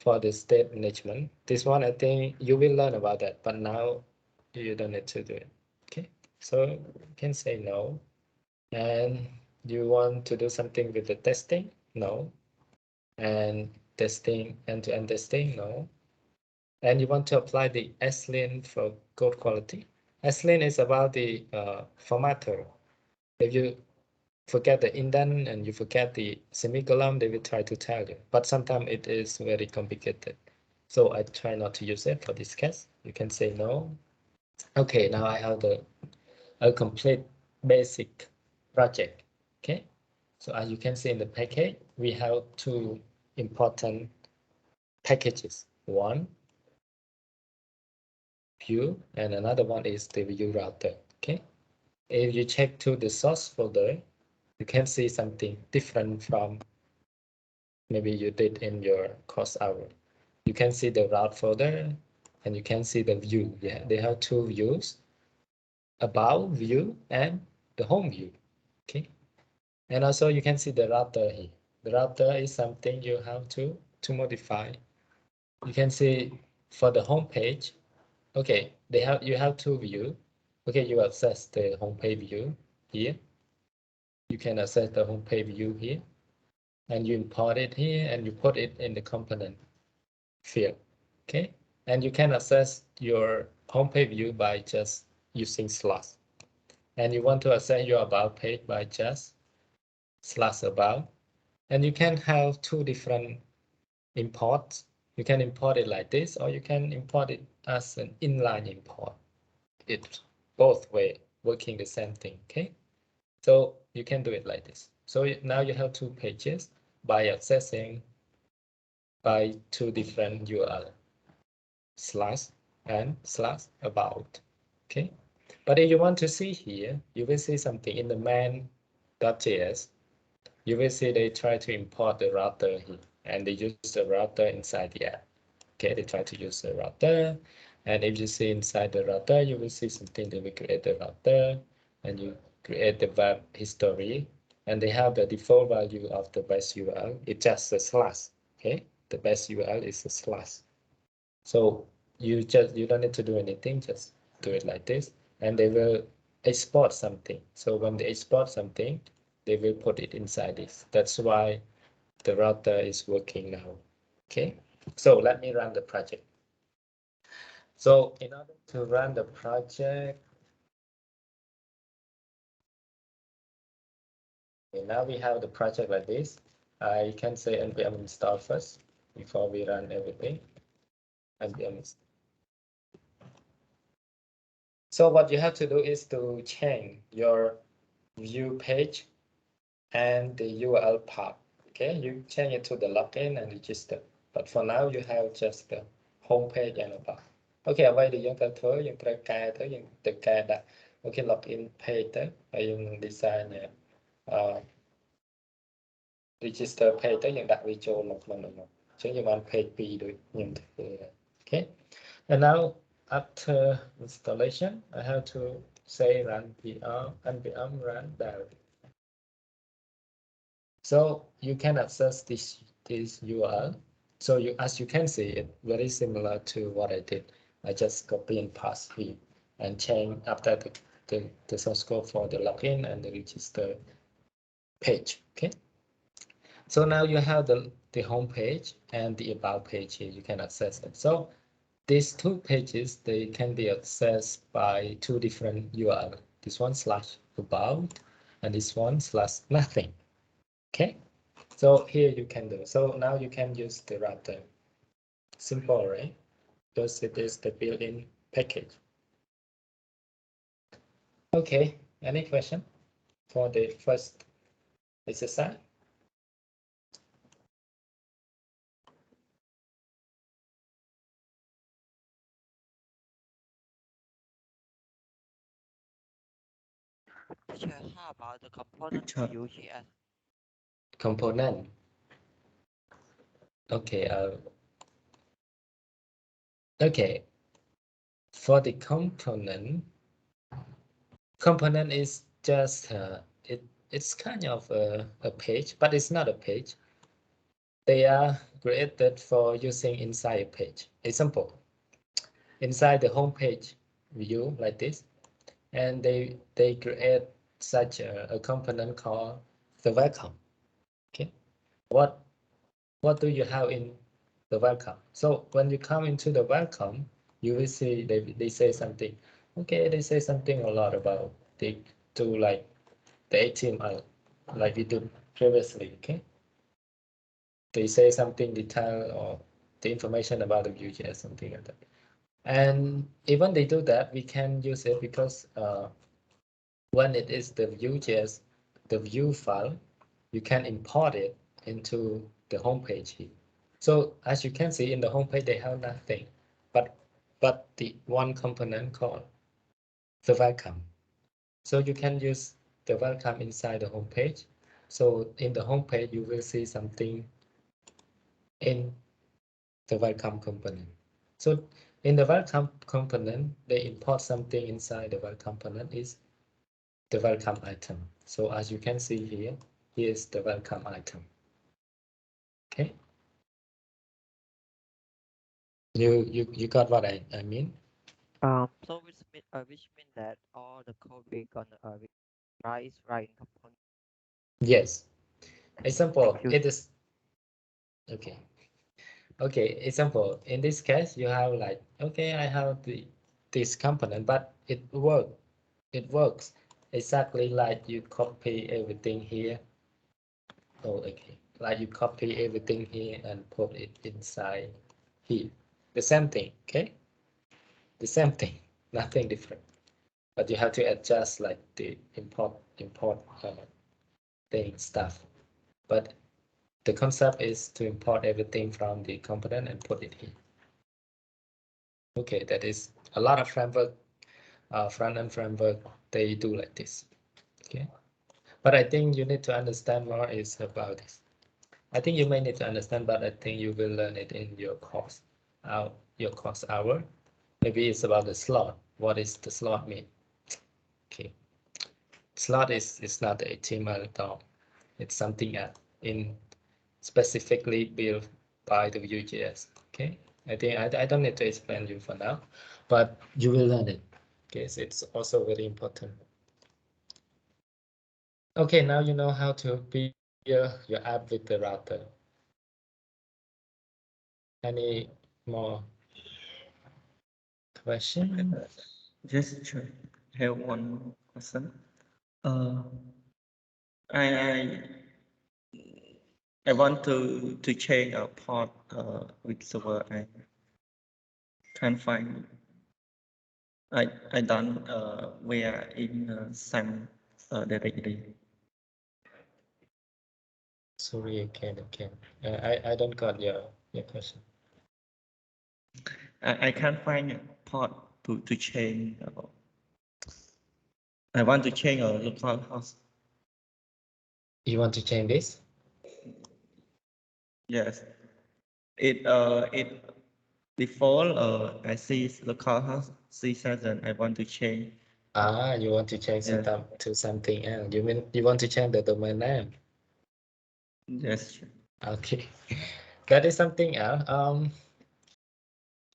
Speaker 1: for the state management. This one, I think you will learn about that, but now you don't need to do it. Okay, so you can say no. And you want to do something with the testing? No. And testing, end-to-end testing? No. And you want to apply the SLIN for code quality? SLIN is about the formatter. If you forget the indent and you forget the semicolon, they will try to tell you. But sometimes it is very complicated. So I try not to use it for this case. You can say no. Okay, now I have a complete basic project. Okay, so as you can see in the package, we have two important packages. One, view, and another one is the view router. Okay, if you check to the source folder, you can see something different from maybe you did in your course hour. You can see the route folder and you can see the view. Yeah, they have two views, about view and the home view. Okay, and also you can see the router here. The router is something you have to modify. You can see for the home page. Okay, you have two view. Okay, you access the home page view here. You can access the home page view here, and you import it here, and you put it in the component field. Okay, and you can access your home page view by just using slash. And you want to access your about page by just slash about. And you can have two different imports. You can import it like this, or you can import it as an inline import. It's both way working the same thing. Okay, so you can do it like this. So now you have two pages by accessing by two different URL, slash and slash about. Okay, but if you want to see here, you will see something in the main.js. You will see they try to import the router here, and they use the router inside the app. Okay, they try to use the router, and if you see inside the router, you will see something. They will create the router, and you create the web history, and they have the default value of the base URL. It's just a slash. Okay, the base URL is a slash. So you don't need to do anything, just do it like this, and they will export something. So when they export something, they will put it inside this. That's why the router is working now. Okay, so let me run the project. So in order to run the project, okay, now we have the project like this. I can say npm install first before we run everything. npm install. So what you have to do is to change your view page and the URL path. Okay, you change it to the login and register. But for now, you have just the home page and about. Okay, អ្វីដែលយើងត្រូវធ្វើយើងត្រូវកែទៅយើងទៅកែដាក់ okay login page ទៅហើយយើង design register page ទៅយើងដាក់វាចូលមកក្នុងនោះមកអញ្ចឹងយើងបាន page 2ដូចខ្ញុំធ្វើ okay and now after installation I have to say run npm run directly. So you can access this URL. So as you can see, it's very similar to what I did. I just copy and paste here and change after the source code for the login and the register page. Okay. So now you have the home page and the about page here. You can access it. So these two pages, they can be accessed by two different URL. This one slash about and this one slash nothing. Okay. So here you can do. So now you can use the router. Simple, right? Because it is the built-in package. Okay. Any question for the first exercise?
Speaker 4: Teacher, how about the component for
Speaker 2: Teacher,
Speaker 4: UGS?
Speaker 1: Component. Okay. Okay. For the component is just it's kind of a page, but it's not a page. They are created for using inside a page. Example, inside the home page view like this, and they create such a component called the welcome. Okay, what what do you have in the welcome? So when you come into the welcome, you will see they say something. Okay, they say something a lot about they do like the HTML like we did previously. Okay, they say something detailed or the information about the Vue.js, something like that. And even they do that, we can use it because when it is the Vue.js, the Vue file, you can import it into the home page here. So as you can see in the home page, they have nothing, but the one component called the welcome. So you can use the welcome inside the home page. So in the home page, you will see something in the welcome component. So in the welcome component, they import something inside the welcome component is the welcome item. So as you can see here, here's the welcome item. Okay. You got what I mean?
Speaker 4: So which mean that all the code we write is right in component.
Speaker 1: Yes.
Speaker 4: Thank
Speaker 1: Example,
Speaker 4: you.
Speaker 1: it is okay. Okay, example, in this case, you have like, okay, I have this component, but it works exactly like you copy everything here. Oh, okay. Like you copy everything here and put it inside here. The same thing, okay? The same thing, nothing different. But you have to adjust like the import thing stuff. But the concept is to import everything from the component and put it here. Okay, that is a lot of framework, front-end framework, they do like this. Okay, but I think you need to understand more is about this. I think you may need to understand, but I think you will learn it in your course, your course hour. Maybe it's about the slot. What is the slot mean? Okay, slot is not the HTML at all. It's something in specifically built by the Vue.js. Okay, I think I don't need to explain you for now, but you will learn it. Okay, so it's also very important. Okay, now you know how to build your app with the router. Any more questions?
Speaker 2: just check. Have one question. Uh, I I want to change a port with server. I can't find. I done where in SAM directly.
Speaker 1: Sorry, again. I don't got your question.
Speaker 2: I can't find a port to change. I want to change a local host.
Speaker 1: You want to change this?
Speaker 2: Yes. It default I see local host C7. I want to change.
Speaker 1: You want to change
Speaker 2: Yes.
Speaker 1: it to something else. You mean you want to change the domain name?
Speaker 2: Yes.
Speaker 1: Okay, that is something else.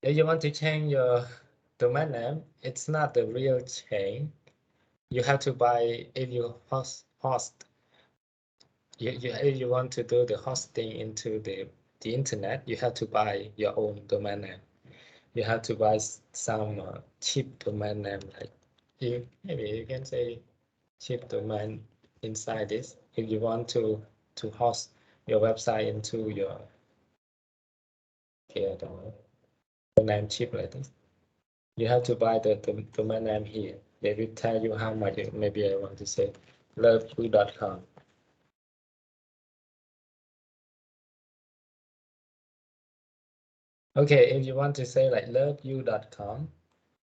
Speaker 1: If you want to change domain name, it's not the real chain. You have to buy if you host if you want to do the hosting into the internet, you have to buy your own domain name. You have to buy some cheap domain name, like maybe you can say cheap domain inside this. If you want to host your website into your I don't know, domain cheap like this, you have to buy the domain name here. They will tell you how much. Maybe I want to say loveyou.com. Okay, if you want to say like loveyou.com,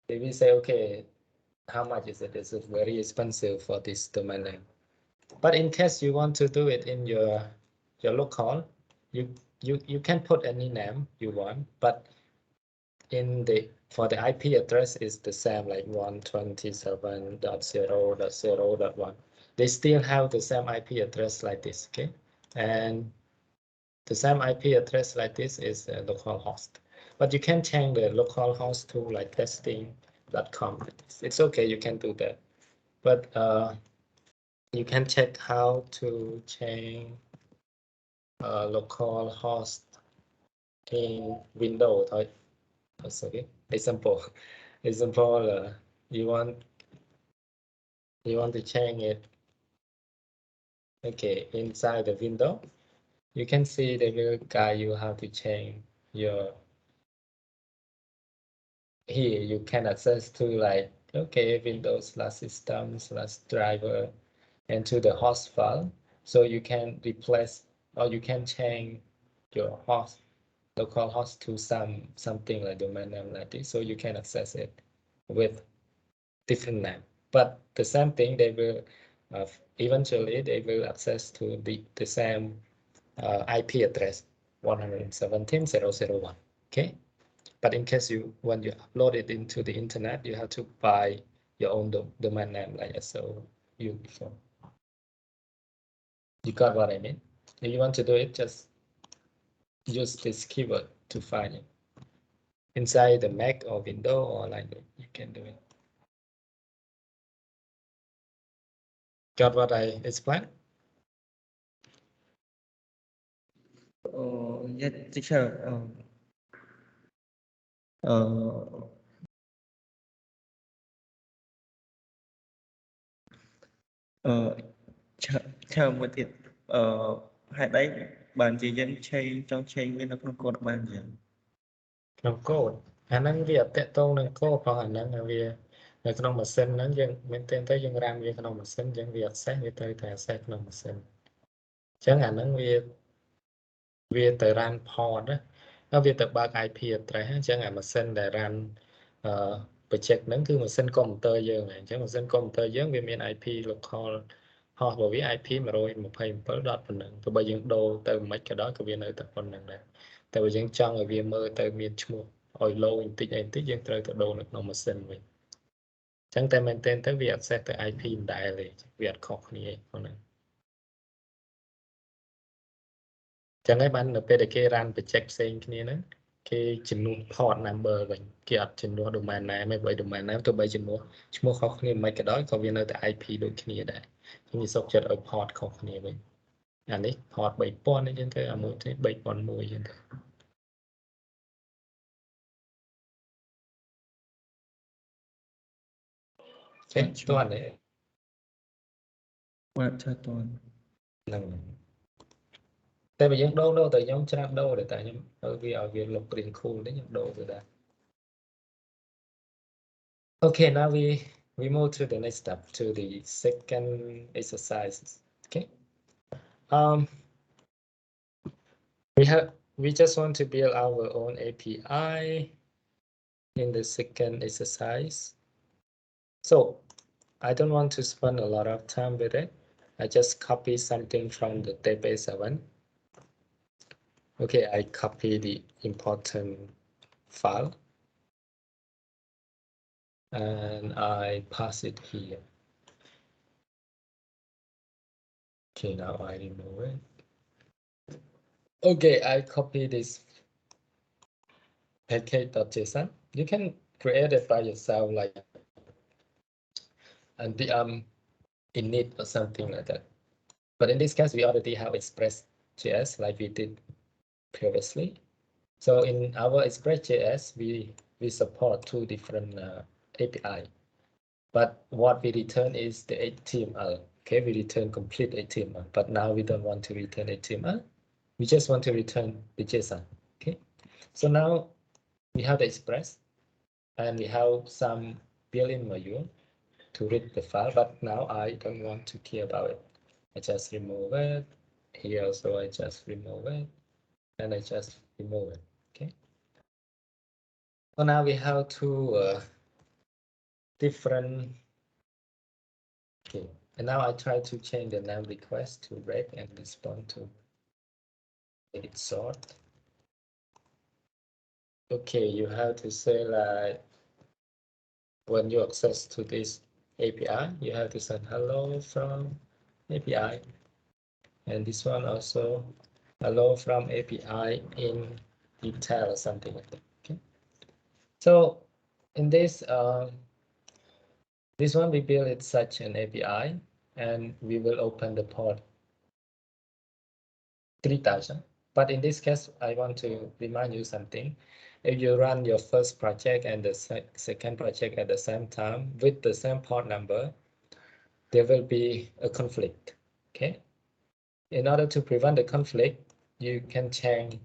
Speaker 1: they will say, okay, how much is it? Is it very expensive for this domain name? But in case you want to do it in your local, you can put any name you want, but in the for the IP address is the same, like 127.0.0.1. They still have the same IP address like this, okay? And the same IP address like this is localhost. But you can change the localhost to like testing.com. It's okay, you can do that. But you can check how to change localhost in Windows thôi. Okay, example. Example, you want to change it. Okay, inside the window, you can see the will guide you how to change your. Here you can access to like, okay, Windows/system/driver and to the host file. So you can replace or you can change your host local host to something like domain name like this. So you can access it with different name. But the same thing, they will eventually they will access to the same IP address 117.0.0.1. Okay. But in case when you upload it into the internet, you have to buy your own domain name like I showed you before. You got what I mean? If you want to do it, just use this keyword to find it. Inside the Mac or Windows or like that, you can do it. Got what I explained?
Speaker 2: Yes, teacher. Chờ mộtទៀតហេតុអីបានជាយើងចង់ change វានៅក្នុងកូដបានចឹង
Speaker 1: ក្នុងកូដអាហ្នឹងវាអត់តាក់ទងនឹងកូដផងអាហ្នឹងវានៅក្នុងម៉ាស៊ីនហ្នឹងយើងមែនទែនទៅយើងរាំវាក្នុងម៉ាស៊ីនអញ្ចឹងវា access វាត្រូវតែ access ក្នុងម៉ាស៊ីនអញ្ចឹងអាហ្នឹងវាទៅ run port ណាវាទៅបើក IP address អញ្ចឹងអាម៉ាស៊ីនដែល run project ហ្នឹងគឺម៉ាស៊ីនកុំព្យូទ័រយើងអញ្ចឹងម៉ាស៊ីនកុំព្យូទ័រយើងវាមាន IP local host របស់វា IP 127 ដុតប៉ុណ្ណឹងទោះបីយើងដូរទៅមិនក៏ដោយក៏វានៅតែប៉ុណ្្នឹងដែរតែបើយើងចង់ឲ្យវាមើលទៅមានឈ្មោះឲ្យ low បន្តិចបន្តិចយើងត្រូវទៅដូរនៅក្នុងម៉ាស៊ីនវិញអញ្ចឹងតែមែនទែនទៅវា access ទៅ IP មិនដែលទេវាអត់ខុសគ្នាប៉ុណ្ណឹងចឹងហើយបាននៅពេលដែលគេ run project ផ្សេងគ្នាហ្នឹងគេជំនួស port number វិញគេអត់ជំនួស domain name ទេបើ domain name ទោះបីជំនួសឈ្មោះខុសគ្នាមិនក៏ដោយក៏វានៅតែ IP ដូចគ្នាដែរខ្ញុំសុខចិត្តឲ្យ port ខុសគ្នាវិញអានេះ port 3000អញ្ចឹងទៅអាមួយទេ3001អញ្ចឹងទៅចេះទាន់ទេ
Speaker 2: បាទឆាតន់
Speaker 1: ហ្នឹងតែបើយើងដូរទៅខ្ញុំច្រាបដូរតែខ្ញុំវាឲ្យវាលុបរៀង cool ទេខ្ញុំដូរទៅដែរ Okay, now we move to the next step, to the second exercise. Okay. We just want to build our own API in the second exercise. So I don't want to spend a lot of time with it. I just copy something from the database 7. Okay, I copy the important file and I pass it here. Okay, now I remove it. Okay, I copy this package.json. You can created by yourself, like npm init or something like that. But in this case, we already have Express.js like we did previously. So in our Express.js, we support two different API. But what we return is the HTML. Okay, we return complete HTML. But now we don't want to return HTML. We just want to return the JSON. Okay, so now we have the Express, and we have some built-in module to read the file. But now I don't want to care about it. I just remove it. Here also I just remove it, and I just remove it. Okay. So now we have two different. Okay, and now I try to change the name request to red and respond to it short. Okay, you have to say like when you access to this API, you have to send hello from API, and this one also hello from API in detail or something like that. Okay, so in this one we build it such an API, and we will open the port 3000. But in this case, I want to remind you something. If you run your first project and the second project at the same time with the same port number, there will be a conflict. Okay. In order to prevent the conflict, you can change.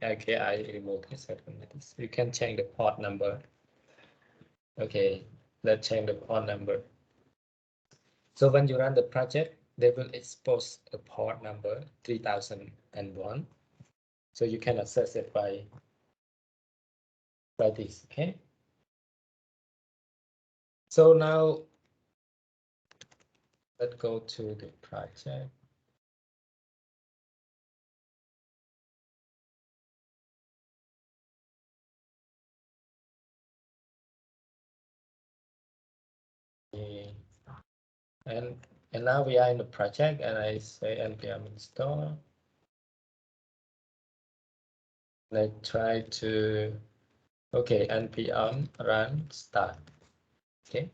Speaker 1: Okay, I removed this. You can change the port number. Okay, let's change the port number. So when you run the project, they will expose a port number 3001. So you can access it by this. Okay. So now let's go to the project. Okay. And now we are in the project, and I say npm install. Let's try to, okay, npm run start. Okay.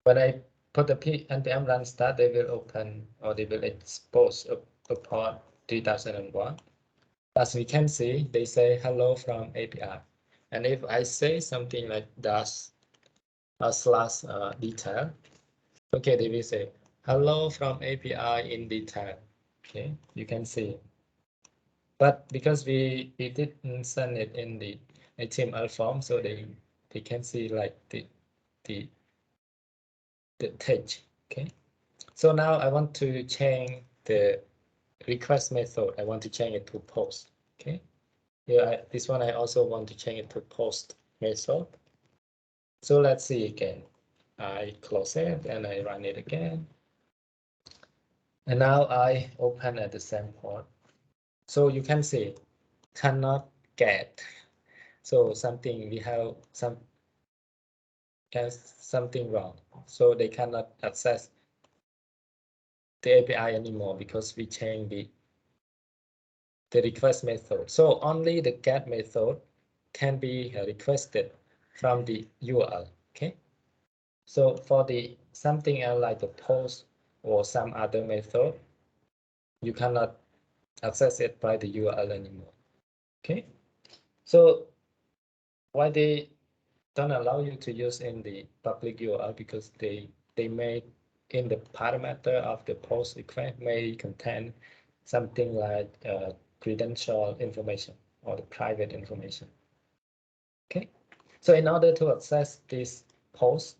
Speaker 1: When I put the npm run start, they will open, or they will expose a port 3001. As we can see, they say hello from API. And if I say something like dash slash detail, okay, they will say hello from API in detail. Okay, you can see. But because we didn't send it in the HTML form, so they can see like the text. Okay. So now I want to change the request method. I want to change it to post. Okay. Yeah, this one I also want to change it to post method. So let's see again. I close it and I run it again. And now I open at the same port. So you can see cannot get. So something we have something wrong. So they cannot access the API anymore because we changed the request method. So only the get method can be requested from the URL. Okay. So for the something else like the post or some other method, you cannot access it by the URL anymore. Okay. So why they don't allow you to use in the public URL, because they made in the parameter of the post request may contain something like credential information or the private information. Okay, so in order to access this post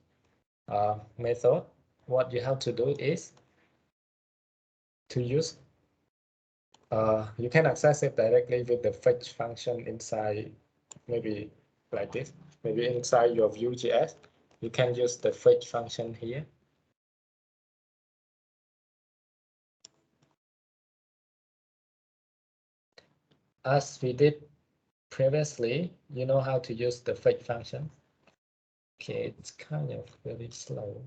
Speaker 1: method, what you have to do is to use you can access it directly with the fetch function inside, maybe like this, maybe inside your Vue.js. You can use the fetch function here. As we did previously, you know how to use the fetch function. Okay, it's kind of very slow.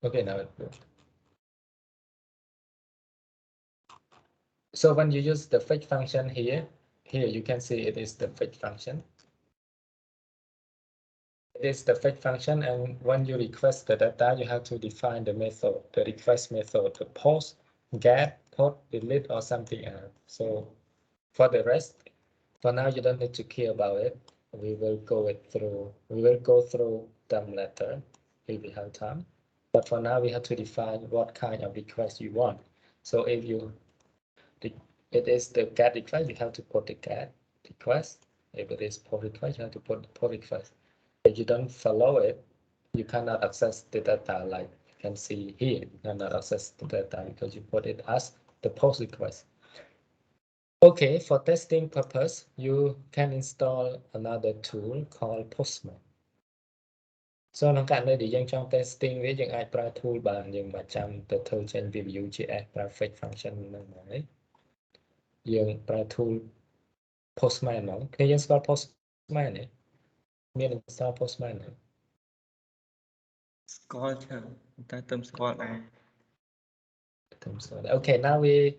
Speaker 1: Okay, now it works. So when you use the fetch function here you can see it is the fetch function. It is the fetch function, and when you request the data, you have to define the method, the request method, the post, get, put, delete, or something else. So for the rest, for now, you don't need to care about it. We will go through them later if we have time. But for now, we have to define what kind of request you want. So if it is the get request, you have to put the get request. If it is pull request, you have to put the pull request. If you don't follow it, you cannot access the data like you can see here. You cannot access the data because you put it as the post request. Okay, for testing purpose, you can install another tool called Postman. So ក្នុងករណីដែលយើងចង់ testing វាយើងអាចប្រើ tool បានយើងមិនចាំទៅធ្វើចេញពី Vue.js ប្រើ fetch function ហ្នឹងហើយយើងប្រើ tool Postman ហ្មងគ្នាយើងស្គាល់ Postman ទេមាន install Postman ទេ
Speaker 2: ស្គាល់ច្រើនតែទៅស្គាល់ដែរ
Speaker 1: Okay, now we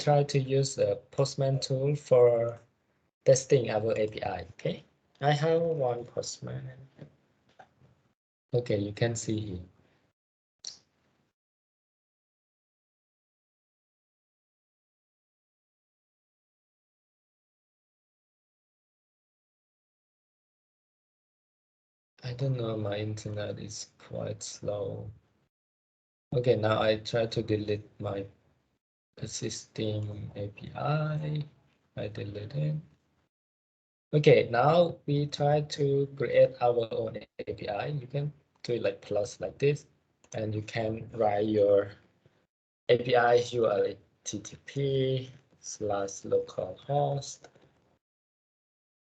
Speaker 1: try to use the Postman tool for testing our API. Okay, I have one Postman. Okay, you can see here. I don't know, my internet is quite slow. Okay, now I try to delete my existing API. I delete it. Okay, now we try to create our own API. You can do it like plus like this, and you can write your API URL http://localhost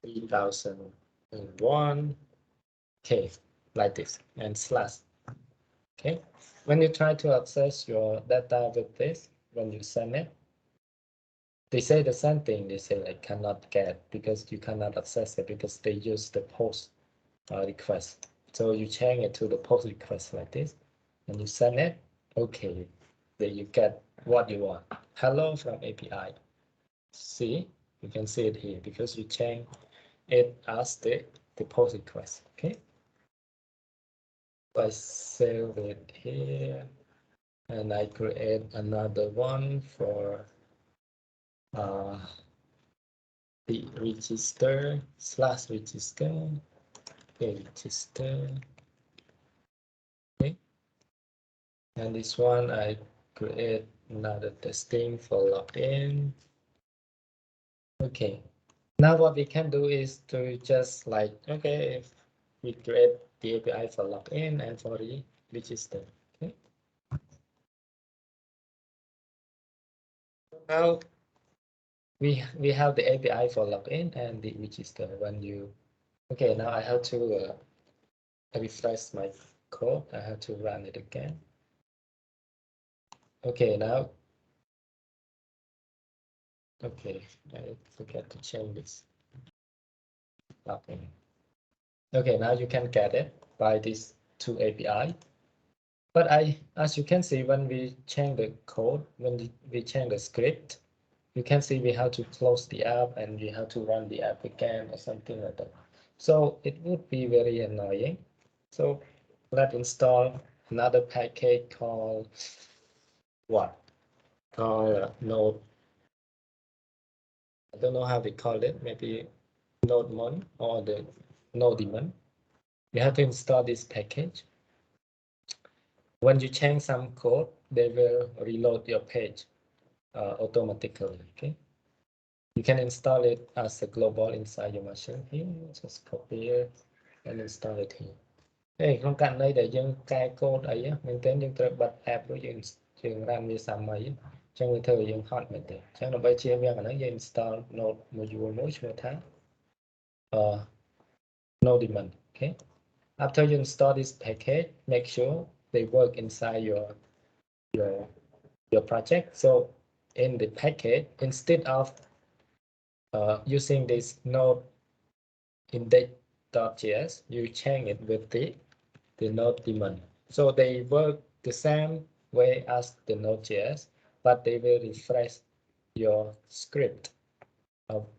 Speaker 1: 3001. Okay, like this, and slash. Okay, when you try to access your data with this, when you send it, they say the same thing. They say like cannot get because you cannot access it because they use the post request. So you change it to the post request like this, and you send it. Okay, then you get what you want. Hello from API. See, you can see it here because you change it as the post request. Okay. I save it here, and I create another one for the register/register. Okay, register. Okay, and this one I create another testing for login. Okay, now what we can do is to just like, okay, if we create the API for login and for the register. Okay, now we have the API for login and the register. When you, okay, now I have to refresh my code. I have to run it again. Okay, now, okay, I forget to change this. Login. Okay, now you can get it by these two API. But as you can see, when we change the code, when we change the script, you can see we have to close the app and we have to run the app again or something like that. So it would be very annoying. So let's install another package called what? Called Node. I don't know how they call it. Maybe NodeMon or the NodeDemon. You have to install this package. When you change some code, they will reload your page automatically. Okay. You can install it as a global inside your machine here. Just copy it and install it here. ក្នុងករណីដែលយើងកែកូដអីមែនទែនយើងត្រូវបិទ app រួចយើង run វាសាមីអញ្ចឹងវាធ្វើឲ្យយើងហត់មែនទេអញ្ចឹងដើម្បីជៀសវាងអាហ្នឹងយើង install node module មួយឈ្មោះថា NodeDemon. Okay, after you install this package, make sure they work inside your project. So in the package, instead of using this node index.js, you change it with the NodeDemon. So they work the same way as the Node.js, but they will refresh your script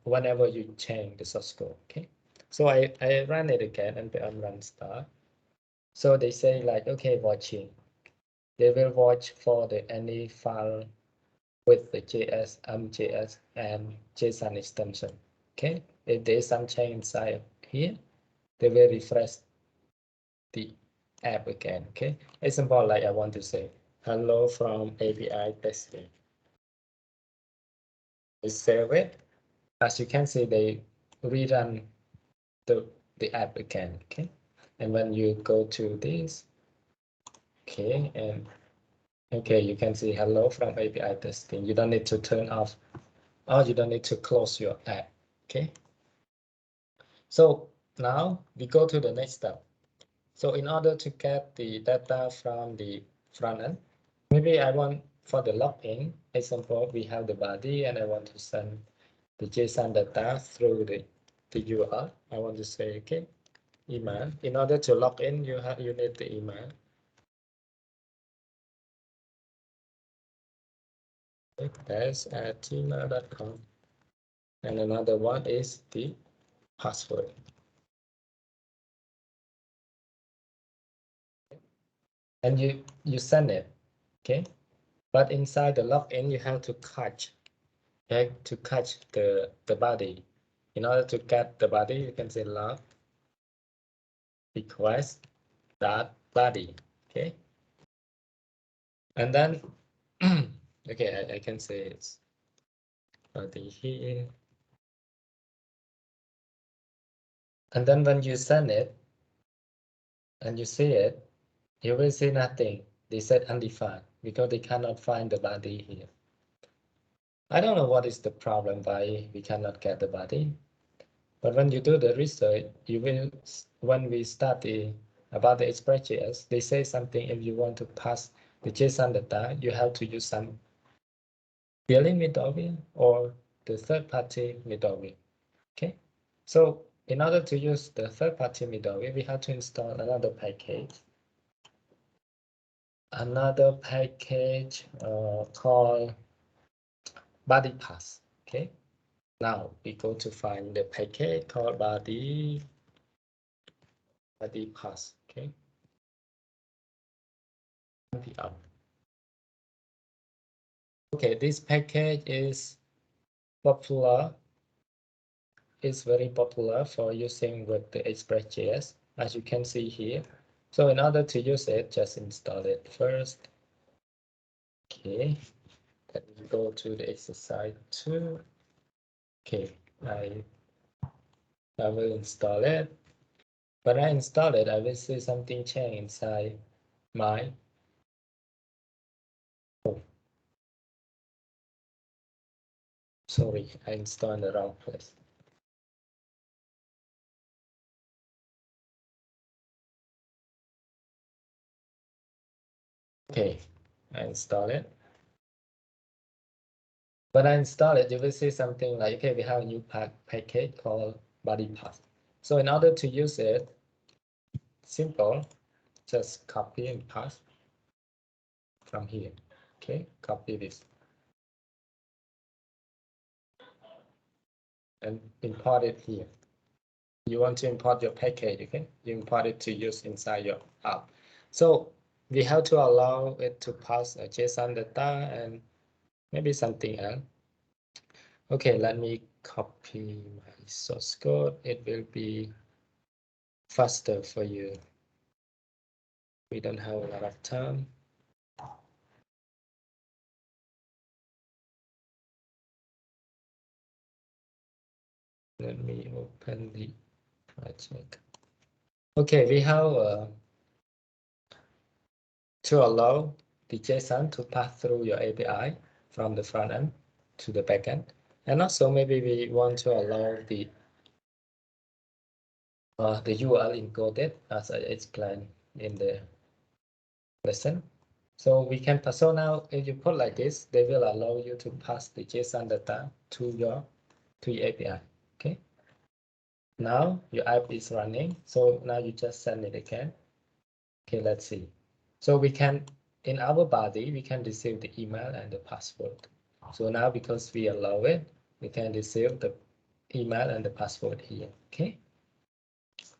Speaker 1: whenever you change the source code. Okay, so I run it again and run start. So they say like, okay, watching. They will watch for the any file with the JS, JS, and JSON extension. Okay, if there is some change inside here, they will refresh the app again. Okay, example like I want to say hello from API testing. I save it. As you can see, they rerun the app again. Okay, and when you go to this, okay, and okay, you can see hello from API testing. You don't need to turn off, or you don't need to close your app. Okay. So now we go to the next step. So in order to get the data from the front end, maybe I want for the login example, we have the body and I want to send the JSON data through the URL. I want to say, okay, email. In order to log in, you need the email. That's at gmail.com. And another one is the password. And you send it, okay? But inside the login, you have to catch, okay, to catch the body. In order to get the body, you can say log request dot body, okay? And then, okay, I can say it's body here. And then when you send it and you see it, you will see nothing. They said undefined because they cannot find the body here. I don't know what is the problem why we cannot get the body. But when you do the research, you will, when we study about the Express.js, they say something if you want to pass the JSON data, you have to use some billing middleware or the third-party middleware. Okay, so in order to use the third-party middleware, we have to install another package. Called body pass. Okay, now we go to find the package called body pass. Okay. Okay, this package is popular. It's very popular for using with the Express.js, as you can see here. So in order to use it, just install it first. Okay, then we go to the exercise 2. Okay, I will install it. When I install it, I will see something change inside my. Oh, sorry, I installed in the wrong place. Okay, I install it. When I install it, you will see something like, okay, we have a new package called body pass. So in order to use it, simple, just copy and paste from here. Okay, copy this and import it here. You want to import your package, okay? You import it to use inside your app. So we have to allow it to pass a JSON data and maybe something else. Okay, let me copy my source code. It will be faster for you. We don't have a lot of time. Let me open the project. Okay, we have to allow the JSON to pass through your API from the front end to the back end. And also maybe we want to allow the URL encoded as I explained in the lesson. So we can pass. So now if you put like this, they will allow you to pass the JSON data to your API. Okay. Now your app is running. So now you just send it again. Okay, let's see. So we can in our body, we can receive the email and the password. So now because we allow it, we can receive the email and the password here, okay?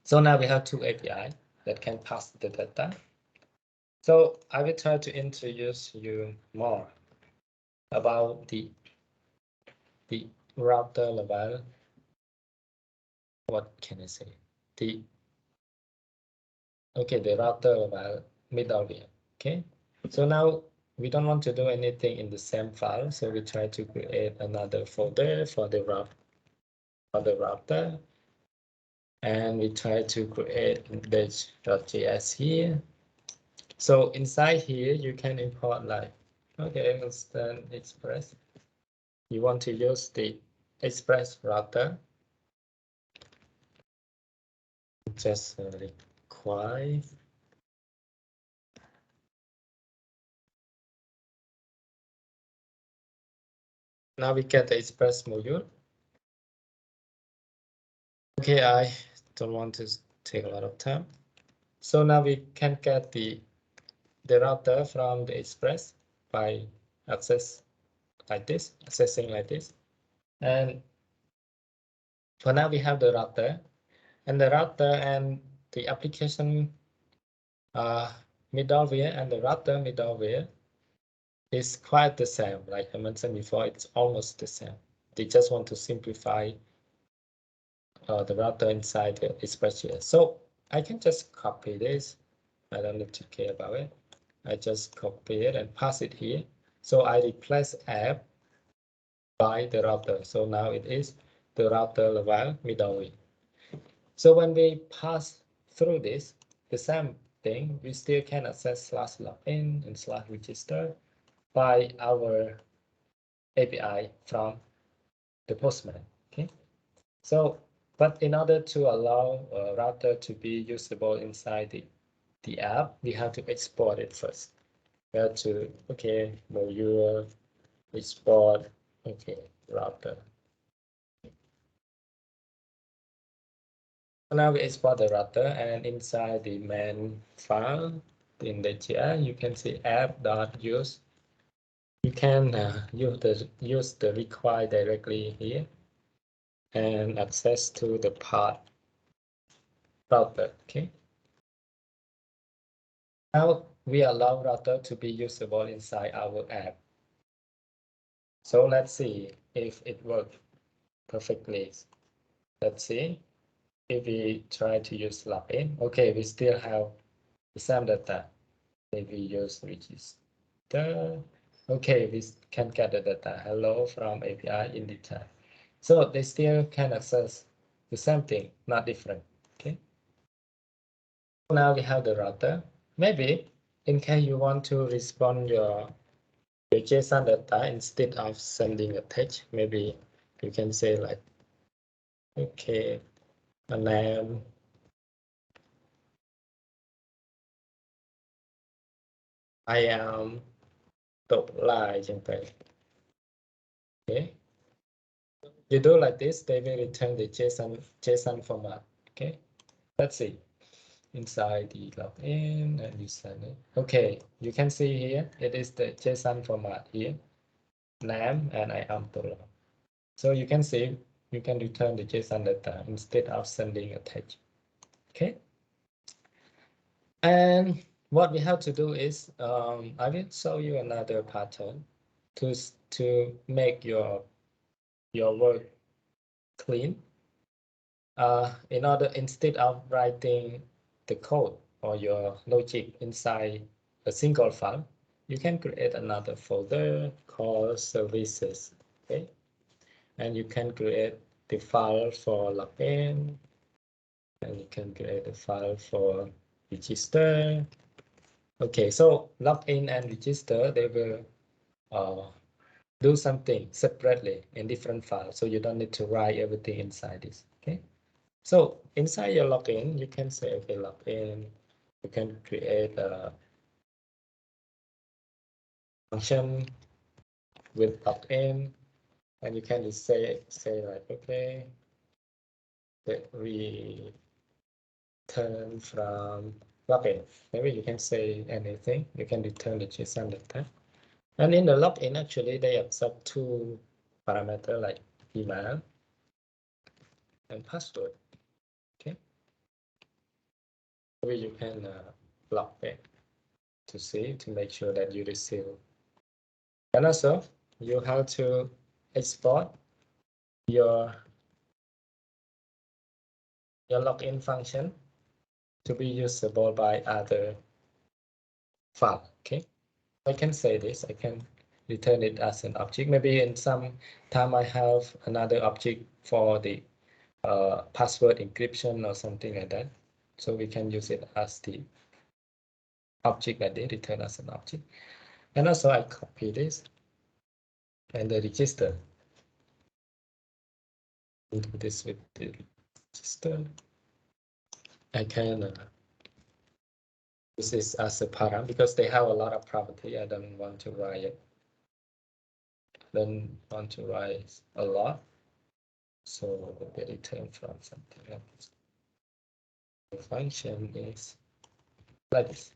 Speaker 1: So now we have two API that can pass the data. So I will try to introduce you more about the router level. What can I say? The router level middleware. Okay. So now we don't want to do anything in the same file, so we try to create another folder for the router, and we try to create index.js here. So inside here, you can import like, okay, instant express. You want to use the express router. Just require. Now we get the express module. Okay, I don't want to take a lot of time. So now we can get the router from the express by accessing like this. And for now we have the router, and the application middleware and the router middleware is quite the same. Like I mentioned before, it's almost the same. They just want to simplify the router inside the express.js. So I can just copy this. I don't need to care about it. I just copy it and pass it here. So I replace app by the router. So now it is the router level middleware. So when we pass through this, the same thing, we still can access /login and /register by our API from the Postman. Okay. So, but in order to allow a router to be usable inside the app, we have to export it first. We have to, okay, module, export, okay, router. So now we export the router, and inside the main file in the GR, you can see app.use. You can use the require directly here and access to the path router. Okay. Now we allow router to be usable inside our app. So let's see if it works perfectly. Let's see if we try to use login. Okay, we still have the same data. If we use register, okay, we can get the data hello from API in the chat. So they still can access the same thing, not different. Okay. Now we have the router. Maybe in case you want to respond your JSON data instead of sending a text, maybe you can say like, okay, a name, I am top line, okay. You do like this, they will return the JSON format. Okay, let's see inside the login and you send it. Okay, you can see here it is the JSON format here, name and I am top. So you can see you can return the JSON data instead of sending a text. Okay, and what we have to do is I will show you another pattern to make your work clean. In order, instead of writing the code or your logic inside a single file, you can create another folder called services. Okay, and you can create the file for login, and you can create a file for register. Okay, so login and register, they will do something separately in different files, so you don't need to write everything inside this. Okay. So inside your login, you can say, okay, login, you can create a function with login, and you can just say like, okay, that we return from login. Maybe you can say anything. You can return the JSON data. And in the login, actually, they accept two parameters like email and password. Okay. Maybe you can log in to see to make sure that you receive. And also, you have to export your login function to be usable by other file. Okay, I can say this. I can return it as an object. Maybe in some time I have another object for the password encryption or something like that. So we can use it as the object that they return as an object. And also I copy this and the register. Do this with the register. I can use this as a param because they have a lot of property. I don't want to write it. Don't want to write a lot. So the return from something else. The function is like this.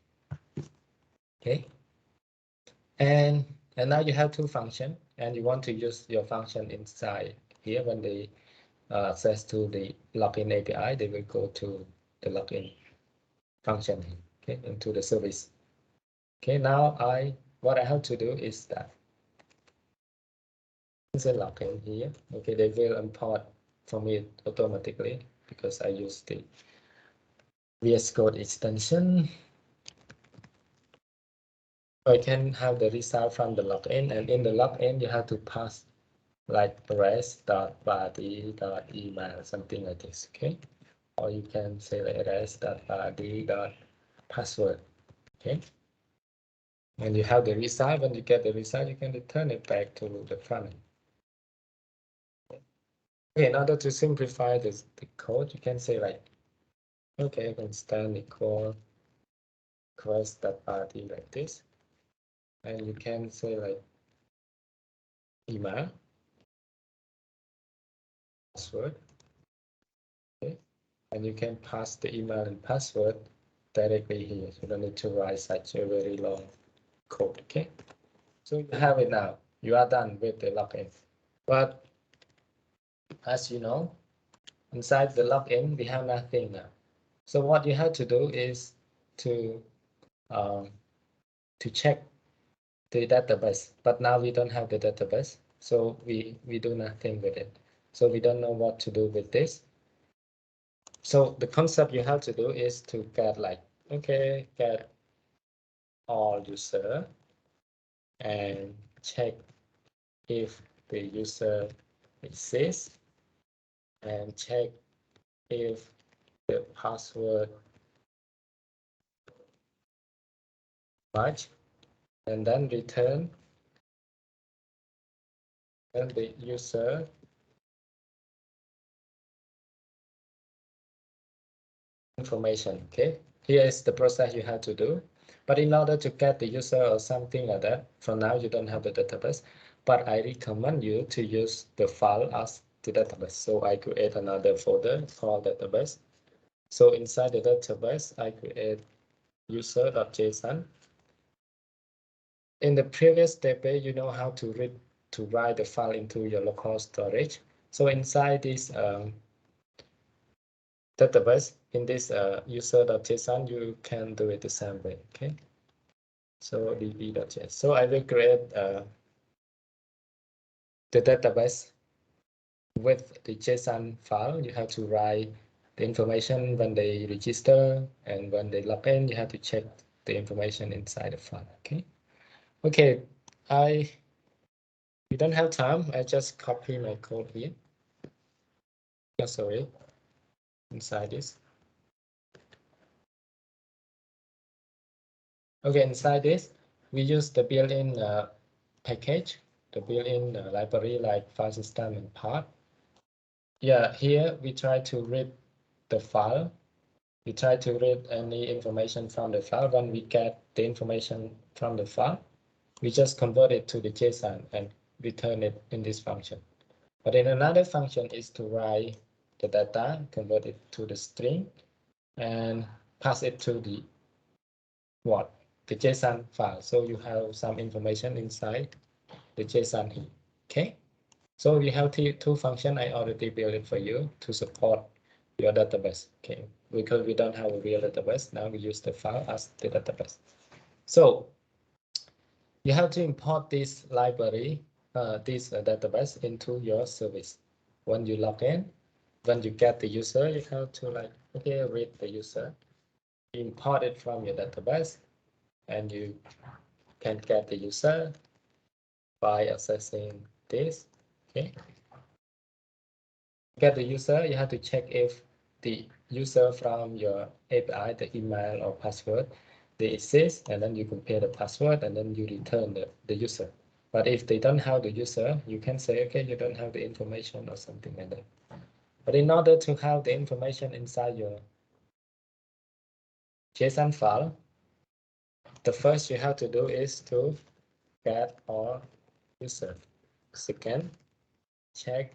Speaker 1: Okay. And now you have two functions, and you want to use your function inside here. When they access to the login API, they will go to the login function, okay, into the service. Okay, now what I have to do is that the login here. Okay, they will import for me automatically because I use the VS Code extension. I can have the result from the login, and in the login you have to pass like res.body.email, something like this. Okay, or you can say like res.body.password. Okay, and you have the result. When you get the result, you can return it back to the front end. Okay, in order to simplify the code, you can say like, okay, constant equal quest.body like this, and you can say like email password. Okay, and you can pass the email and password directly here. You don't need to write such a very long code. Okay, so you have it now. You are done with the login. But as you know, inside the login, we have nothing now. So what you have to do is to check the database. But now we don't have the database, so we do nothing with it. So we don't know what to do with this. So the concept you have to do is to get like, okay, get all user and check if the user exists and check if the password match, and then return and the user information. Okay, here is the process you have to do. But in order to get the user or something like that, for now you don't have the database, but I recommend you to use the file as the database. So I create another folder called database. So inside the database, I create user.json. In the previous database, you know how to write the file into your local storage. So inside this database, in this user.json, you can do it the same way. Okay. So db.js. So I will create the database with the JSON file. You have to write the information when they register, and when they log in, you have to check the information inside the file. Okay. Okay. We don't have time. I just copy my code here. Oh, sorry. Inside this. Okay. Inside this, we use the built-in package, the built-in library like file system and path. Yeah, here we try to read the file. We try to read any information from the file. When we get the information from the file, we just convert it to the JSON and return it in this function. But in another function is to write the data, convert it to the string, and pass it to the what? The JSON file. So you have some information inside the JSON here. Okay. So we have two functions. I already built it for you to support your database. Okay. Because we don't have a real database, now we use the file as the database. So you have to import this library, this database into your service. When you log in, when you get the user, you have to like, okay, read the user, import it from your database, and you can get the user by accessing this. Okay. Get the user, you have to check if the user from your API, the email or password, they exist, and then you compare the password, and then you return the user. But if they don't have the user, you can say, okay, you don't have the information or something like that. But in order to have the information inside your JSON file, the first you have to do is to get all user. Second, check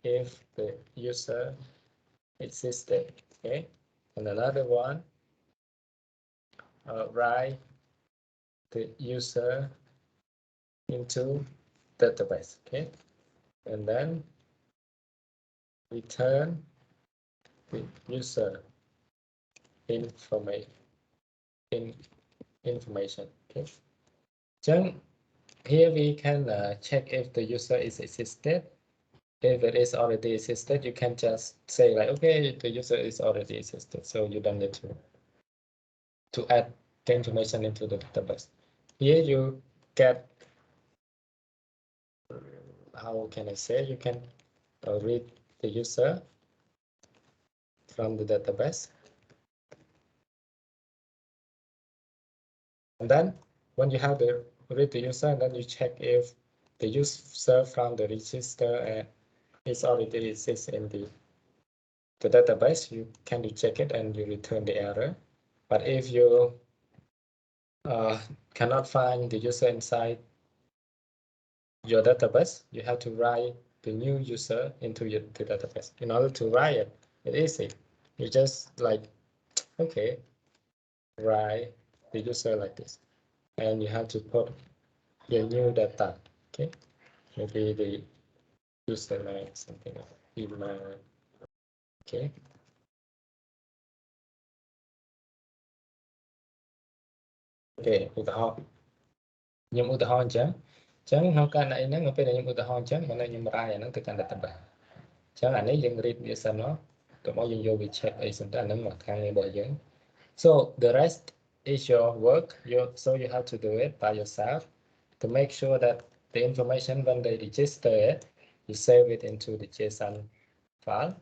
Speaker 1: if the user existed. Okay, and another one, write the user into database. Okay, and then return the user information. Information. Okay, so here we can check if the user is existed. If it is already existed, you can just say like, okay, the user is already existed, so you don't need to add the information into the database. Here you get, how can I say, you can read the user from the database. And then when you have the read the user, and then you check if the user from the register is already exists in the database, you can check it and you return the error. But if you cannot find the user inside your database, you have to write the new user into the database. In order to write it, it's easy. You just like, okay, write the user like this, and you have to put your new data. Okay, maybe the username, something like email. Okay, okay, ឧទាហរណ៍ខ្ញុំឧទាហរណ៍អញ្ចឹងក្នុងករណីហ្នឹងនៅពេលដែលខ្ញុំឧទាហរណ៍អញ្ចឹងમનેខ្ញុំ write អាហ្នឹងទៅកាន់ database អញ្ចឹងអានេះយើង read វាសិនមកទៅមកយើងយកវា check អីសិនទៅអាហ្នឹងមកខាងរបស់យើង so the rest is your work so you have to do it by yourself to make sure that the information when they register it you save it into the JSON file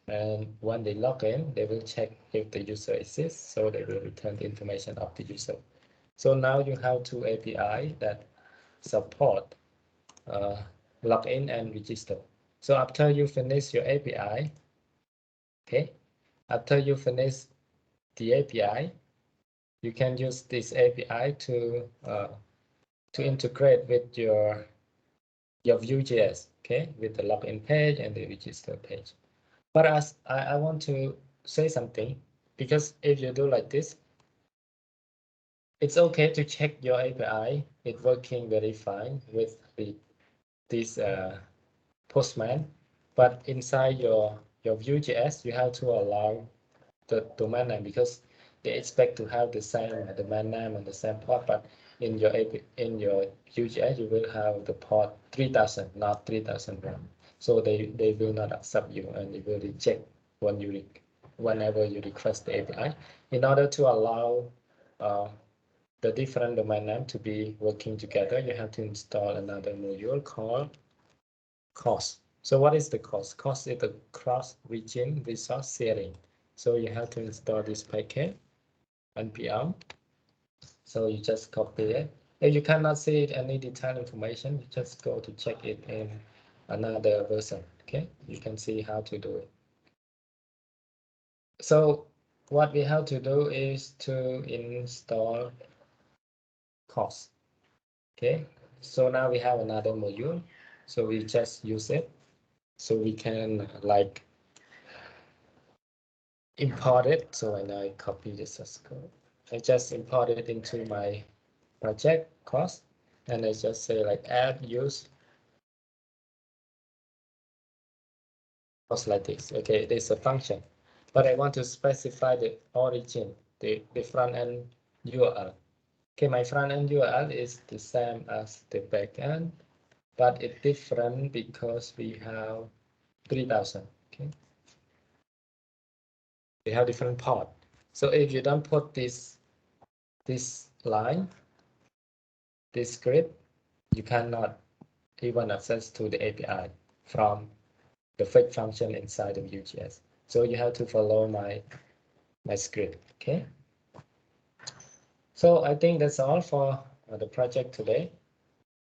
Speaker 1: and when they log in they will check if the user exists so they will return the information of the user so now you have two API that support login and register. So after you finish your API, okay, after you finish the API, you can use this API to integrate with your Vue.js, okay, with the login page and the register page. But as I want to say something, because if you do like this, it's okay to check your API. It's working very fine with this Postman, but inside your Vue.js, you have to allow the domain name because they expect to have the same domain name and the same port. But in your Vue.js, you will have the port 3000, not 3001. So they will not accept you and they will reject whenever you request the API. In order to allow the different domain name to be working together, you have to install another module called cost. So what is the cost? Cost is the cross-region resource sharing. So you have to install this package npm. So you just copy it. If you cannot see any detailed information, you just go to check it in another version. Okay, you can see how to do it. So what we have to do is to install cost. Okay, so now we have another module. So we just use it. So we can like import it. So when I copy this as code I just import it into my project course, and I just say like add use course like this. Okay, there's a function, but I want to specify the origin, the front end URL. Okay, my front end URL is the same as the back end, but it's different because we have 3000. Okay, we have different port. So if you don't put this line, this script, you cannot even access to the API from the fetch function inside of UGS. So you have to follow my script. Okay. So I think that's all for the project today.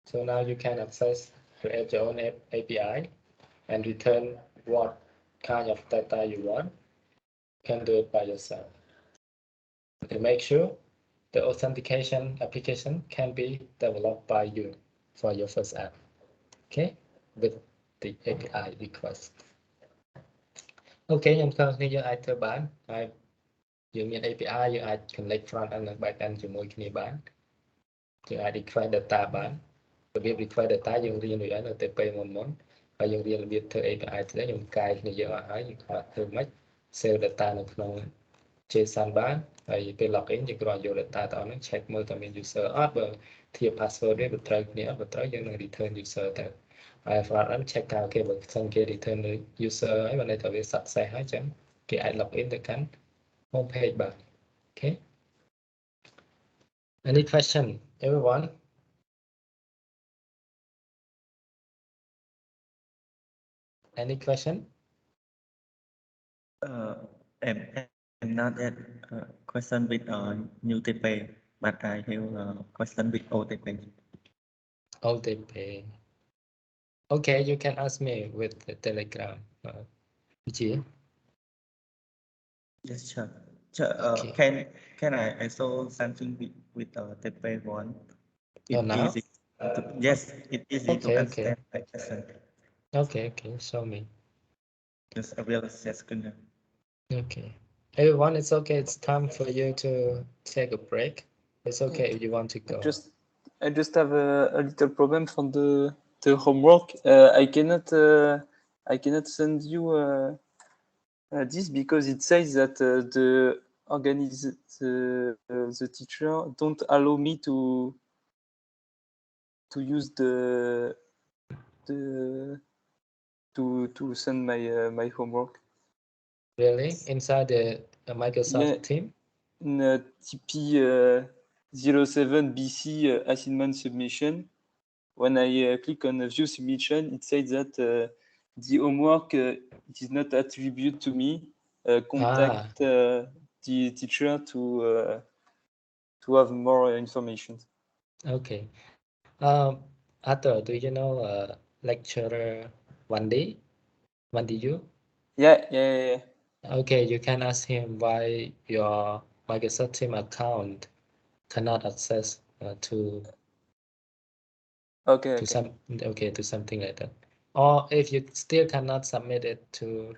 Speaker 1: So now you can access create your own API and return what kind of data you want. You can do it by yourself. To make sure the authentication application can be developed by you for your first app. Okay, with the API request. Okay, ខ្ញុំខំគ្នាយើងអាចធ្វើបានហើយយើងមាន API យើងអាច connect front end និង back end ជាមួយគ្នាបានយើងអាច request data បានរបៀប request data យើងរៀនរួចហើយនៅតែពេលមុនហើយយើងរៀនរបៀបធ្វើ API ទៅខ្ញុំកែគ្នាយើងអស់ហើយយើងអាចធ្វើម៉េច save data នៅក្នុង JSON បានហើយពេល login យើងគ្រាន់យក data ទៅអស់ហ្នឹង check មើលតើមាន user អត់បើធៀប password វាបើត្រូវគ្នាអត់បើត្រូវយើងនឹង return user ទៅហើយ front end check ថាអូខេបើសិនគេ return user ហើយបានន័យថាវា success ហើយចឹងគេអាច login ទៅកាន់ home page បាន okay any question everyone any question
Speaker 2: I'm not at question with new TP, but I have question with OTP.
Speaker 1: OTP okay you can ask me with the Telegram G
Speaker 2: Yes, sure. Sure.
Speaker 1: Okay.
Speaker 2: Can I also something with TP one? It's
Speaker 1: now?
Speaker 2: easy. Yes, it's easy to
Speaker 1: Okay,
Speaker 2: understand my question.
Speaker 1: Okay, show me.
Speaker 2: Just a real second.
Speaker 1: Okay. Everyone, it's okay. It's time for you to take a break. It's okay if you want to go.
Speaker 3: I just have a little problem from the homework. I cannot send you this because it says that the teacher don't allow me to use to send my homework.
Speaker 1: Really? Inside the Microsoft Team?
Speaker 3: In TP 07 BC assignment submission, when I click on view submission, it says that the homework it is not attributed to me. Contact the teacher to have more information.
Speaker 1: Okay. Arthur, do you know lecturer Wendy? Wendy you?
Speaker 3: Yeah.
Speaker 1: Okay, you can ask him why your Microsoft Team account cannot access to to something like that. Or if you still cannot submit it to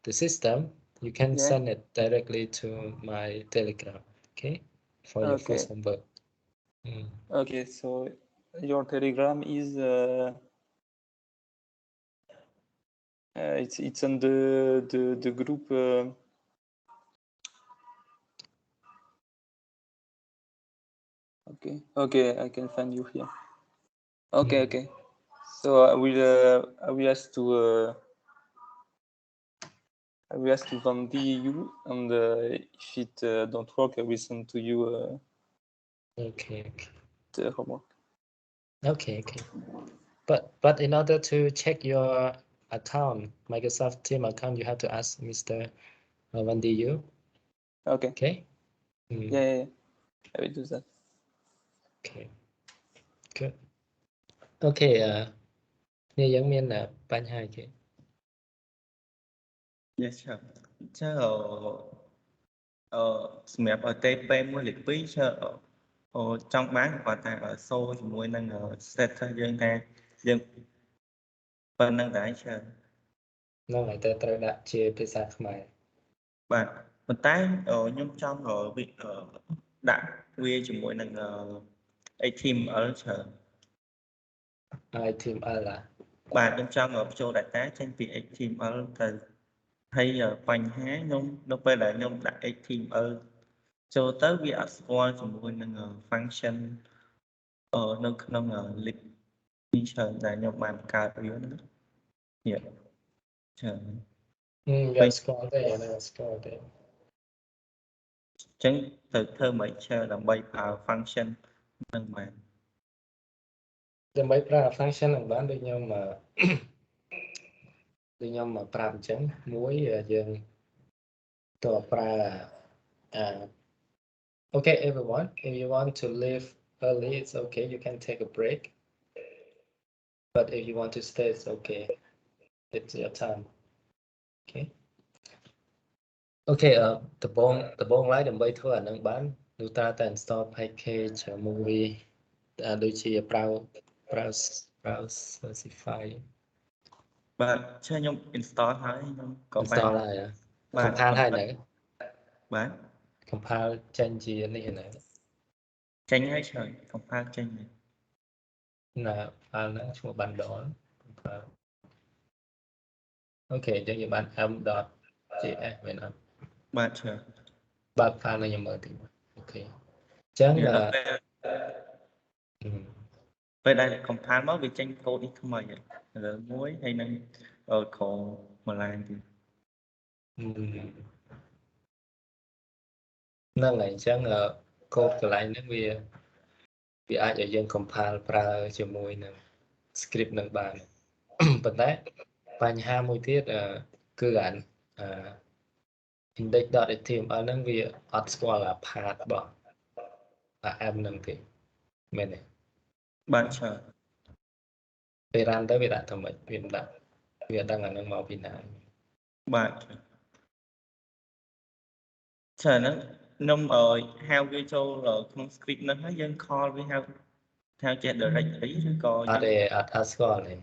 Speaker 1: the system, you can send it directly to my Telegram, okay? For your first homework.
Speaker 3: Okay, so your Telegram is it's on the group. Okay, I can find you here. Okay. So I will ask to Vandy you, and if it don't work, I will send to you.
Speaker 1: Okay.
Speaker 3: The homework.
Speaker 1: Okay. But in order to check your account, Microsoft Team account, you have to ask Mr. Vandy you.
Speaker 3: Okay.
Speaker 1: Okay.
Speaker 3: Yeah. I will do that.
Speaker 1: Okay. Good. Okay. នេះយើងមានបញ្ហាគេ
Speaker 2: Yes, sure. សម្រាប់ TP មួយលេខ2ចង់បានគាត់ថាសូជាមួយនឹង status យើងថាយើងប៉ុណ្្នឹងដែរច្រើន
Speaker 1: ហ្នឹងហើយតែត្រូវដាក់ជាភាសាខ្មែរ
Speaker 2: បាទប៉ុន្តែខ្ញុំចង់ ដាក់វាជាមួយនឹងHTML ច្រើន
Speaker 1: HTML ឡា
Speaker 2: បាទខ្ញុំចង់បញ្ចូល data ចេញពី HTML ទៅហើយបញ្ហាខ្ញុំនៅពេលដែលខ្ញុំដាក់ HTML ចូលទៅវាអត់ស្គាល់ជាមួយនឹង function នៅក្នុង lib ពីច្រើនដែលខ្ញុំបានបង្កើតវាហ្នឹងនេះច្រើន
Speaker 1: វាអត់ស្គាល់ទេអាហ្នឹងអត់ស្គាល់ទេ
Speaker 2: អញ្ចឹងត្រូវធ្វើមិនដើម្បីប្រើ function ហ្នឹងបាន
Speaker 1: ដើម្បីប្រើ function ហ្នឹងបានដូចខ្ញុំប្រាប់អញ្ចឹងមួយយើងតើប្រើ okay everyone if you want to leave early it's okay you can take a break but if you want to stay it's okay it's your time okay okay ដំបងឡើយដើម្បីធ្វើអាហ្នឹងបានលោកតាតែ install package movie ដូចជា browsify
Speaker 2: បាទខ្ញុំ install ហើយខ្ញុំក៏បាន
Speaker 1: install ហើយ compile ហើយនៅ
Speaker 2: បាទ
Speaker 1: compile ចេញជានេះណា
Speaker 2: ចេញហើយច្រើន compile ចេញហើយ
Speaker 1: ណា file ហ្នឹងឈ្មោះ bundle compile អូខេអញ្ចឹងយើងបាន m.js មែនអត់
Speaker 2: បាទច្រើន
Speaker 1: បើក file នេះខ្ញុំមើលតិចអូខេអញ្ចឹង
Speaker 2: ពេលដែល compile មកវាចេញ code នេះថ្មីលើមួយហើយនឹងក្រោមម្លាយទៀត
Speaker 1: ហ្នឹងហើយអញ្ចឹង code កន្លែងហ្នឹងវាអាចឲ្យយើង compile ប្រើជាមួយនឹង script នឹងបានប៉ុន្តែបញ្ហាមួយទៀតគឺអា index.html ហ្នឹងវាអត់ស្គាល់អា path របស់ m ហ្នឹងទេមែនទេ
Speaker 2: បាទច្រើន
Speaker 1: ពេល run ទៅវាដាក់ទៅមិនវាមិនដាក់វាដឹងអាហ្នឹងមកពីណា
Speaker 2: បាទច្រើនហ្នឹងខ្ញុំហៅវាចូលក្នុង script ហ្នឹងហើយយើង call វាហៅចេះ directory ឬក៏
Speaker 1: អត់ទេអត់ស្គាល់ទេ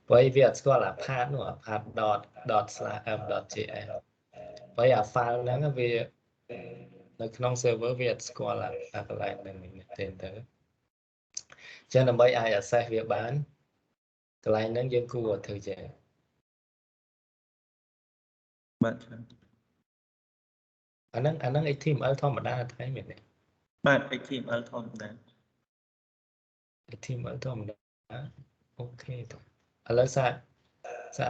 Speaker 1: ព្រោះវាអត់ស្គាល់អា path នោះអា path./m.js ព្រោះអា file ហ្នឹងវានៅក្នុង server វាអត់ស្គាល់អាកន្លែងហ្នឹងមែនទេទៅចឹងដើម្បីអាច access វាបានកន្លែងហ្នឹងយើងគួរធ្វើចេះ
Speaker 2: បាទច្រើន
Speaker 1: អាហ្នឹង HTML ធម្មតាតែមែនទេ
Speaker 2: បាទ HTML ធម្មតា
Speaker 1: HTML ធម្មតាអូខេទៅឥឡូវសារ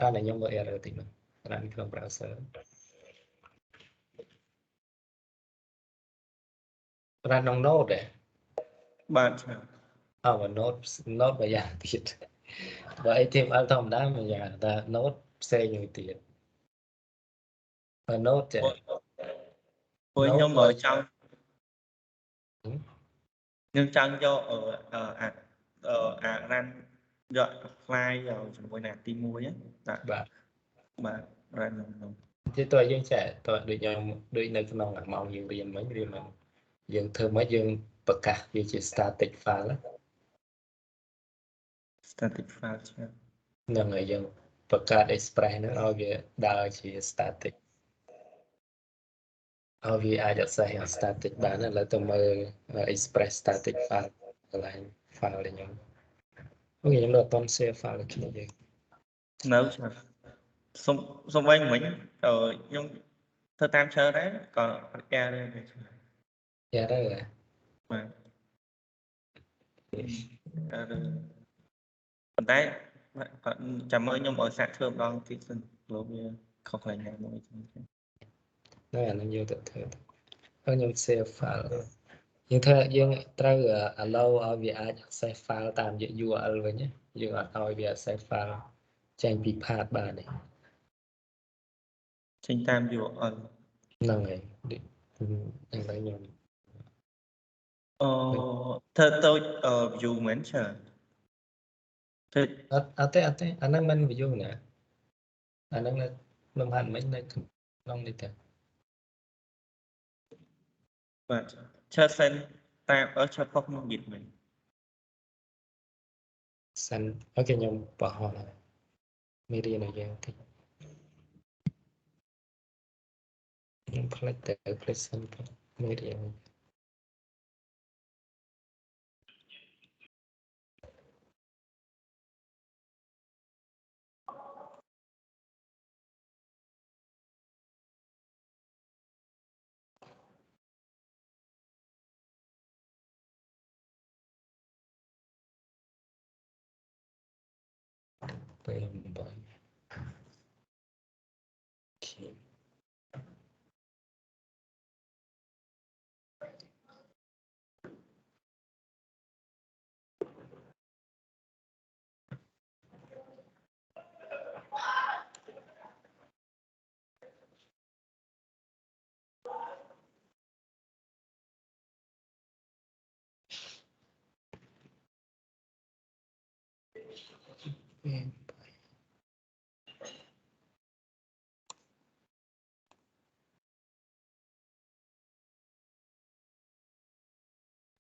Speaker 1: រ៉ានខ្ញុំមើល error តិចមករ៉ានក្នុង browser រ៉ានក្នុង node ទេ
Speaker 2: បាទច្រើន
Speaker 1: node មួយយ៉ាងទៀតបើ HTML ធម្មតាមួយយ៉ាងតែ node ផ្សេងមួយទៀត node ចេះ
Speaker 2: ព្រោះខ្ញុំចង់យកអា run យក apply ជាមួយនឹងទី1ហ្នឹងបាទ run ក្នុង
Speaker 1: ទីតើយើងចេះតើដូចខ្ញុំដូចនៅក្នុងម៉ោងយើងរៀនមិញយើងធ្វើមកយើងប្រកាសវាជា static file ហ្នឹងហើយយើងបង្កើត express ហ្នឹងឲ្យវាដើរជា static ឲ្យវាអាច access static បានឥឡូវទៅមើល express static file កន្លែង file របស់ខ្ញុំអូខ្ញុំនៅអត់ទាន់ share file គ្នាយើង
Speaker 2: នៅច្រើនសុំវិញមិញខ្ញុំធ្វើតាមច្រើនដែរក៏ error ដែរច្រើន
Speaker 1: error
Speaker 2: បាទ error ប៉ុន្តែចាំមើលខ្ញុំឲ្យសាកធ្វើម្ដងទៀតសិនព្រោះវាខុសកន្លែងណាមួយអញ្ចឹង
Speaker 1: ហ្នឹងអានឹងយកទៅធ្វើហើយខ្ញុំ share file យើងត្រូវ allow ឲ្យវាអាច access file តាម URL វិញយើងអត់ឲ្យវា access file ចេញពី path បានទេ
Speaker 2: ចេញតាម URL
Speaker 1: ហ្នឹងហើយហ្នឹងហើយខ្ញុំ
Speaker 2: ធ្វើទៅ view មែនច្រើនធ្វើ
Speaker 1: អត់ទេអាហ្នឹងមិន view ណាអាហ្នឹងខ្ញុំហាត់មិញនៅក្នុងនេះទៅ
Speaker 2: បាទឆើតសិនតាមឆើតផុសក្នុង git មែន
Speaker 1: សិនអូខេខ្ញុំបោះហើយមេរៀនឲ្យយើងតិចខ្ញុំផ្លេចទៅផ្លេចសិនមេរៀន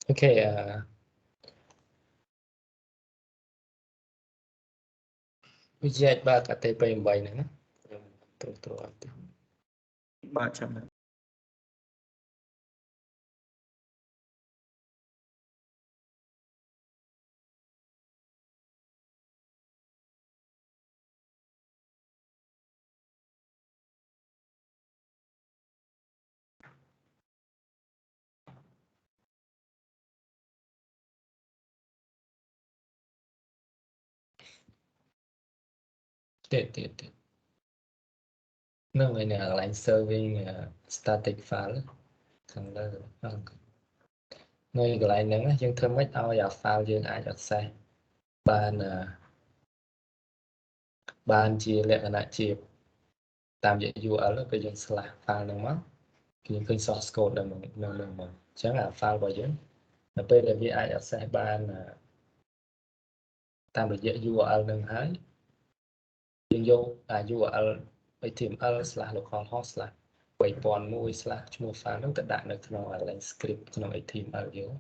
Speaker 1: Okay,វិជាបាទអតិពេល8ហ្នឹងណាខ្ញុំត្រួសអត់ទេ
Speaker 2: បាទចាំបាទ
Speaker 1: ទៀតហ្នឹងហើយនៅកន្លែង serving static file ខាងលើនៅកន្លែងហ្នឹងយើងធ្វើម៉េចឲ្យអា file យើងអាច access បានជាលក្ខណៈជាតាមរយៈ URL ពេលយើង slash file ហ្នឹងមកគឺយើងឃើញ source code នៅហ្នឹងមកអញ្ចឹងអា file របស់យើងនៅពេលដែលវាអាច access បានតាមរយៈ URL ហ្នឹងហើយយើងយកអា URL html/localhost/3001/ ឈ្មោះ file ហ្នឹងទៅដាក់នៅក្នុង line script ក្នុង HTML យើង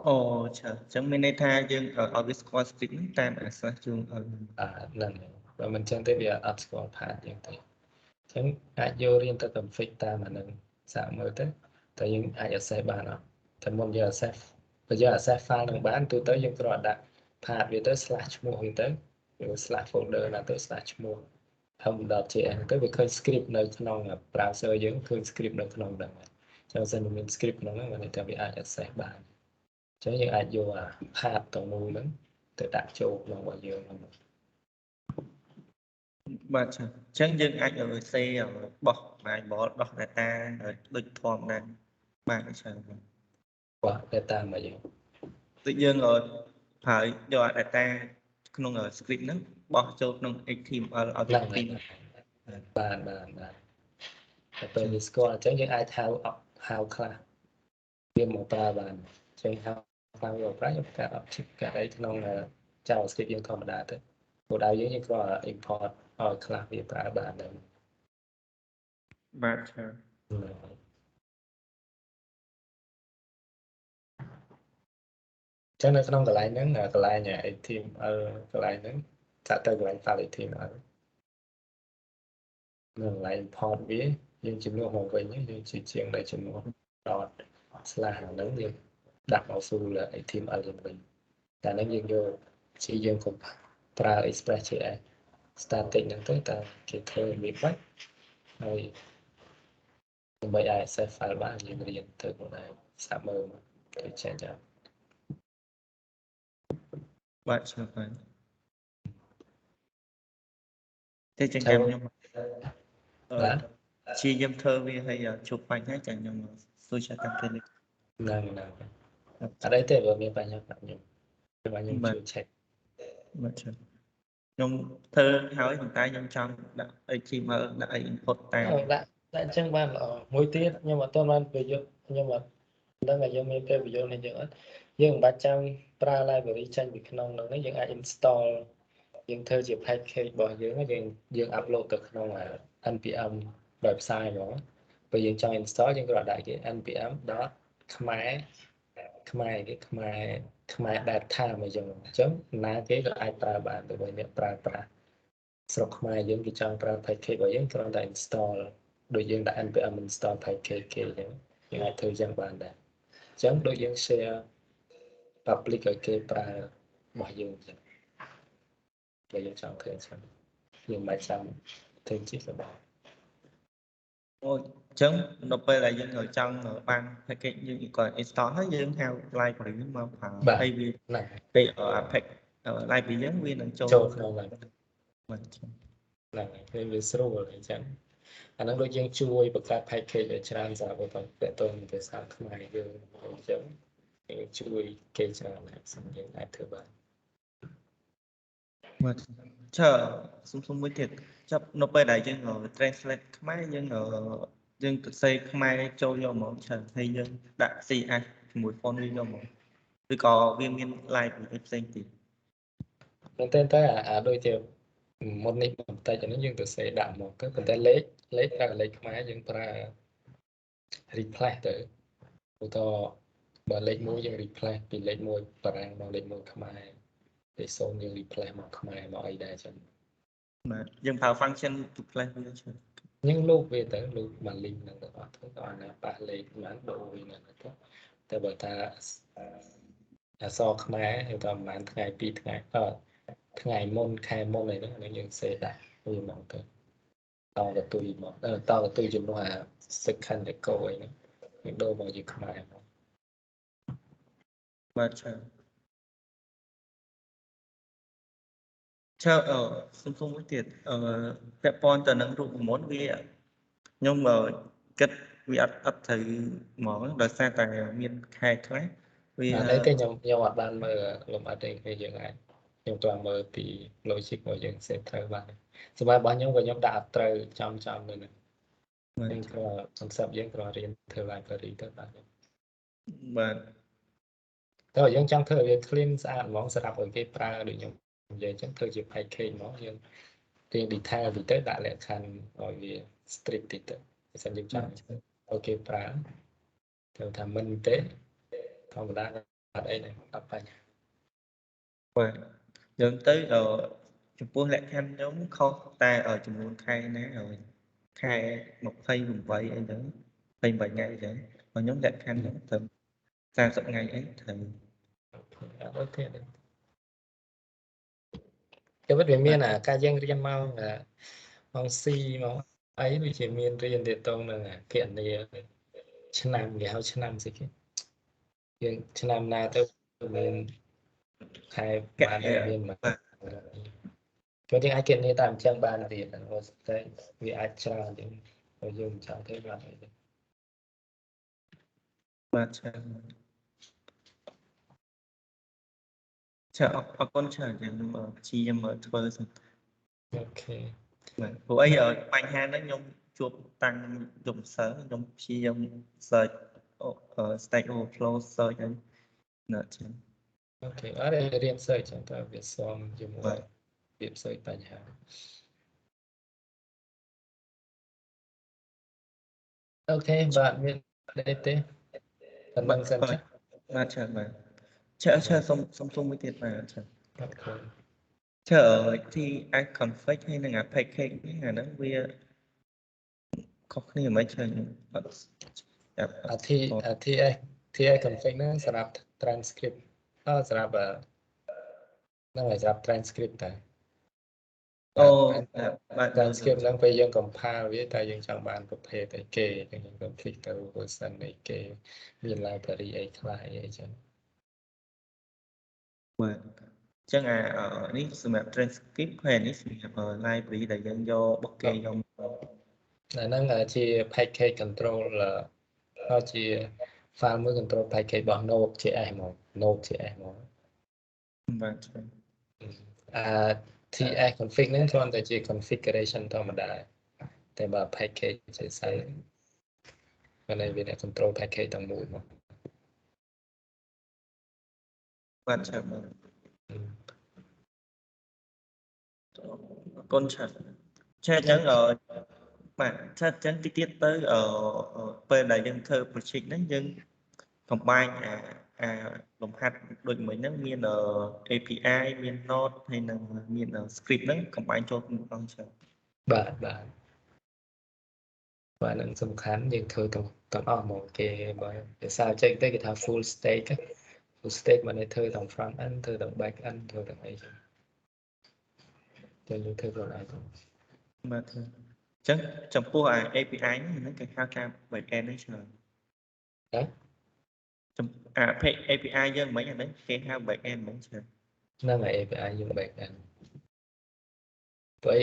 Speaker 2: អូចាអញ្ចឹងមានន័យថាយើងឲ្យវាស្គាល់ script ហ្នឹងតាម access ជូនឲ្យ
Speaker 1: ហ្នឹងបើមិនអញ្ចឹងទេវាអត់ស្គាល់ path យើងទេអញ្ចឹងអាចយករៀនទៅ config តាមអាហ្នឹងសាកមើលទៅតែយើងអាច access បានអត់តែមុនយើង access បើយើង access file ហ្នឹងបានទូទៅយើងគ្រាន់តែដាក់ path វាទៅ slash ឈ្មោះវាទៅឬ slash folder ណាទៅ slash ឈ្មោះ home.js ទៅវាឃើញ script នៅក្នុង browser យើងឃើញ script នៅក្នុងហ្នឹងហើយអញ្ចឹងសិនមាន script ក្នុងហ្នឹងមានន័យថាវាអាច access បានអញ្ចឹងយើងអាចយកអា path ទាំងមូលហ្នឹងទៅដាក់ចូលក្នុងរបស់យើងហ្នឹង
Speaker 2: បាទចាអញ្ចឹងយើងអាចឲ្យសេបោះ variable ដោះ data ដូចធម្មតាបាទចា
Speaker 1: បោះ data មកយើង
Speaker 2: ដូចយើងប្រើយក data ក្នុង script ហ្នឹងបោះចូលក្នុង HTML ឲ្យវាពី
Speaker 1: បានតែពេលវាស្គាល់អញ្ចឹងយើងអាចហៅខ្លះវាមកប្រើបានអញ្ចឹងហៅខ្លះវាប្រើយើងកាត់ object កាត់អីក្នុង JavaScript យើងធម្មតាទៅគោលដៅយើងគ្រាន់តែ import ឲ្យខ្លះវាប្រើបានដែរ
Speaker 2: បាទចា
Speaker 1: ចឹងនៅក្នុងកន្លែងហ្នឹងកន្លែង HTML កន្លែងហ្នឹងចាក់ទៅកន្លែង file HTML នៅកន្លែង import វាយើងជំនួសមកវិញយើងជាជាងដែលជំនួស dot slash ហ្នឹងយើងដាក់មកស៊ូ HTML យើងវិញតែហ្នឹងយើងយកជាយើងកុំប្រើ express.js static ហ្នឹងទៅតែគេធ្វើវាបាច់ហើយដើម្បីអាច access file បានយើងរៀនទៅខ្លួនឯងសាកមើលទៅចេះចាំ
Speaker 2: បាទចាបាទតែចឹងចាំខ្ញុំជាខ្ញុំធ្វើវាហើយជួបបញ្ហាចាំខ្ញុំសួរចាត់តាម Telegram
Speaker 1: ហ្នឹងអត់អីទេបើមានបញ្ហាប្រាប់ខ្ញុំជួយ check
Speaker 2: បាទចាខ្ញុំធ្វើហើយប៉ុន្តែខ្ញុំចង់ដាក់ HTML ដាក់ input តាម
Speaker 1: ដាក់អញ្ចឹងបានល្អមួយទៀតខ្ញុំអត់ទាន់បានប្រយុទ្ធខ្ញុំអត់ដឹងថាយើងមានពេលប្រយុទ្ធនេះយើងអត់យើងមិនបាច់ចាំប្រើ library ចេញពីក្នុងហ្នឹងយើងអាច install យើងធ្វើជា package របស់យើង upload ទៅក្នុង npm website ហ្មងពេលយើងចង់ install យើងគ្រាន់តែដាក់គេ npm.ខ្មែរ data មកយើងអញ្ចឹងណាគេក៏អាចប្រើបានទៅបើអ្នកប្រើប្រាស់ស្រុកខ្មែរយើងគេចង់ប្រើ package របស់យើងគ្រាន់តែ install ដូចយើងដាក់ npm install package គេអញ្ចឹងយើងអាចធ្វើអញ្ចឹងបានដែរអញ្ចឹងដូចយើង share public ឲ្យគេប្រើរបស់យើងអញ្ចឹងតែយើងចង់ធ្វើអញ្ចឹងយើងមិនចាំធ្វើជាសបាយ
Speaker 2: ចឹងនៅពេលដែលយើងចង់បាន package យើងក៏ install ហើយយើងហៅ library មកប្រើហើយវាពេល package library យើងវានឹងចូល
Speaker 1: ក្នុង library ហ្នឹងហើយវាស្រួលអញ្ចឹងអាហ្នឹងដូចយើងជួយបង្កើត package ឲ្យច្រើនសម្រាប់ទៅតទៅនឹងភាសាខ្មែរយើងអញ្ចឹងជួយគេច្រើនណាស់សម្រាប់យើងអាចធ្វើបាន
Speaker 2: សុំមួយទៀតចាប់នៅពេលដែលយើង translate ខ្មែរយើងទៅសេខ្មែរចូលយកហ្មងច្រើនហើយយើងដាក់ CH ជាមួយ font វាយកហ្មងឬក៏វាមាន library ផ្សេងទៀត
Speaker 1: មែនតើដូចជាមុននេះបន្តិចអានេះយើងទៅសេដាក់មកទៅប៉ុន្តែលេខប្រើលេខខ្មែរយើងប្រើ replace ទៅឧទាហរណ៍បើលេខ1យើង replace ពីលេខ1បារាំងមកលេខ1ខ្មែរលេខ0យើង replace មកខ្មែរមកអីដែរចឹង
Speaker 2: បាទយើងប្រើ function replace វាច្រើន
Speaker 1: យើងលូកវាទៅលូកមក link ហ្នឹងទៅអត់ទៅអាណាប៉ះលេខហ្នឹងដូរវាហ្នឹងទៅតែបើថាអក្សរខ្មែរយើងថាប្រហែលថ្ងៃ2ថ្ងៃថ្ងៃមុនខែមុនអីហ្នឹងយើងសេដាក់វាមកទៅតកតុយមកតកតុយជំនួសអា second echo អីហ្នឹងយើងដូរមកជាខ្មែរមក
Speaker 2: បាទច្រើនសុំមួយទៀតពាក់ព័ន្ធទៅនឹងរូបមន្តវាខ្ញុំគិតវាអត់ត្រូវហ្មងដោយសារតែមានខែខ្លះវា
Speaker 1: អត់អីទេខ្ញុំអត់បានមើលលំអិតអីគេយើងអាចខ្ញុំត្រូវមើលពី logic របស់យើងសេត្រូវបានសម្រាប់របស់ខ្ញុំក៏ខ្ញុំដាក់អត់ត្រូវចំនៅហ្នឹងខ្ញុំក៏ concept យើងក៏រៀនធ្វើ library ទៅបាទតែយើងចង់ធ្វើឲ្យវា clean ស្អាតហ្មងសម្រាប់ឲ្យគេប្រើដូចខ្ញុំនិយាយអញ្ចឹងធ្វើជា package ហ្មងយើងរៀន detail តិចទៅដាក់លក្ខខណ្ឌឲ្យវា strict តិចទៅបើសិនយើងចង់ឲ្យគេប្រើទៅថាមិនទេធម្មតាអត់អីទេអត់បញ្ហា
Speaker 2: បាទយើងទៅចំពោះលក្ខខណ្ឌខ្ញុំខុសតែចំនួនខែណាខែ28អីហ្នឹង28ថ្ងៃអីចឹងខ្ញុំលក្ខខណ្ឌខ្ញុំត្រឹម30ថ្ងៃអីត្រូវ
Speaker 1: អូខេតែវាមានការយើងរៀនមកម៉ោង C មកអីដូចជាមានរៀនទាក់ទងនឹងគណនាឆ្នាំគេហៅឆ្នាំស្អីគេយើងឆ្នាំណាទៅមានខែបានមានមកចូលយើងអាចគណនាតាមអញ្ចឹងបានទៀតតែវាអាចច្រើនជាងបើយើងចង់ធ្វើបានអីទេ
Speaker 2: បាទច្រើនអរគុណច្រើនខ្ញុំព្យាយាមធ្វើសិន
Speaker 1: អូខេ
Speaker 2: បាទព្រោះអីបញ្ហាហ្នឹងខ្ញុំជួបតាំងយប់សិលខ្ញុំព្យាយាម search stack overflow search ហ្នឹងណាចឹង
Speaker 1: អូខេអត់រៀន search ចឹងតើវាសមជាមួយរបៀប search បញ្ហាអូខេបាទមានអីទេប៉ុណ្្នឹងសិនចា
Speaker 2: បាទច្រើនបាទច្រើនសុំមួយទៀតបាទច្រើន
Speaker 1: អូខេ
Speaker 2: ទី config ហើយនឹង package នេះអាហ្នឹងវាខុសគ្នាមិនច្រើនអត់
Speaker 1: TI config ហ្នឹងសម្រាប់ transcript សម្រាប់ហ្នឹងហើយសម្រាប់ transcript តែ
Speaker 2: បាទ
Speaker 1: transcript ហ្នឹងពេលយើង compile វាតែយើងចង់បានប្រភេទអីគេអញ្ចឹងយើង click ទៅ version អីគេមាន library អីខ្លះអីចឹង
Speaker 2: បាទអញ្ចឹងនេះសម្រាប់ transcript ហើយនេះសម្រាប់ library ដែលយើងយករបស់គេយក
Speaker 1: អាហ្នឹងជា package control ហើយជា file មួយ control package របស់ Node.js មក Node.js មក
Speaker 2: បាទ
Speaker 1: TI config ហ្នឹងគ្រាន់តែជា configuration ធម្មតាតែបើ package ជាស្អីហ្នឹងវា control package ទាំងមូលមក
Speaker 2: បាទចាំអរគុណច្រើនអញ្ចឹងបាទអញ្ចឹងតិចទៀតទៅពេលដែលយើងធ្វើ project ហ្នឹងយើងcombine លំហាត់ដូចមិញហ្នឹងមាន API មាន node ហើយនឹងមាន script ហ្នឹង combine ចូលគ្នាផងច្រើន
Speaker 1: បាទហ្នឹងសំខាន់យើងធ្វើទាំងអស់មកគេបើភាសាចេញទៅគេថា full stack មកនេះធ្វើទាំង front end ធ្វើទាំង back end ធ្វើទាំងអីចឹងតែយើងធ្វើខ្លួនឯង
Speaker 2: បាទ ចឹងចំពោះ API ហ្នឹងគេហៅថា backend ហ្នឹងច្រើន API យើងមិនអាហ្នឹងគេហៅ backend ហ្នឹងច្រើន
Speaker 1: ហ្នឹងហើយ API យើង backend ព្រោះ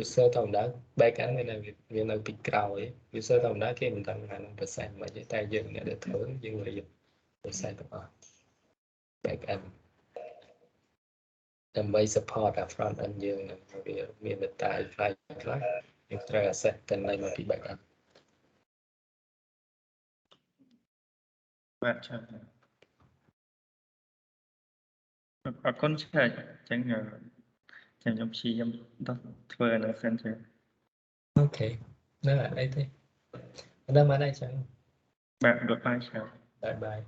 Speaker 1: user ធម្មតា backend វានៅពីក្រោយ user ធម្មតាគេមិនដឹងថានឹង process មិនទេតែយើងអ្នកដែលធ្វើយើងរៀន process ទាំងអស់ backend ដើម្បី support អា front end យើងវាមាន data ខ្លះយើងត្រូវ access ទៅនៅមកពី backend
Speaker 2: បាទច្រើនអរគុណច្រើនចឹងខ្ញុំព្យាយាមធ្វើអានោះសិនចឹង
Speaker 1: អូខេហ្នឹងហើយអីទេដល់មកដែរចឹង
Speaker 2: បាទ goodbye ច្រើន
Speaker 1: បាយបាយ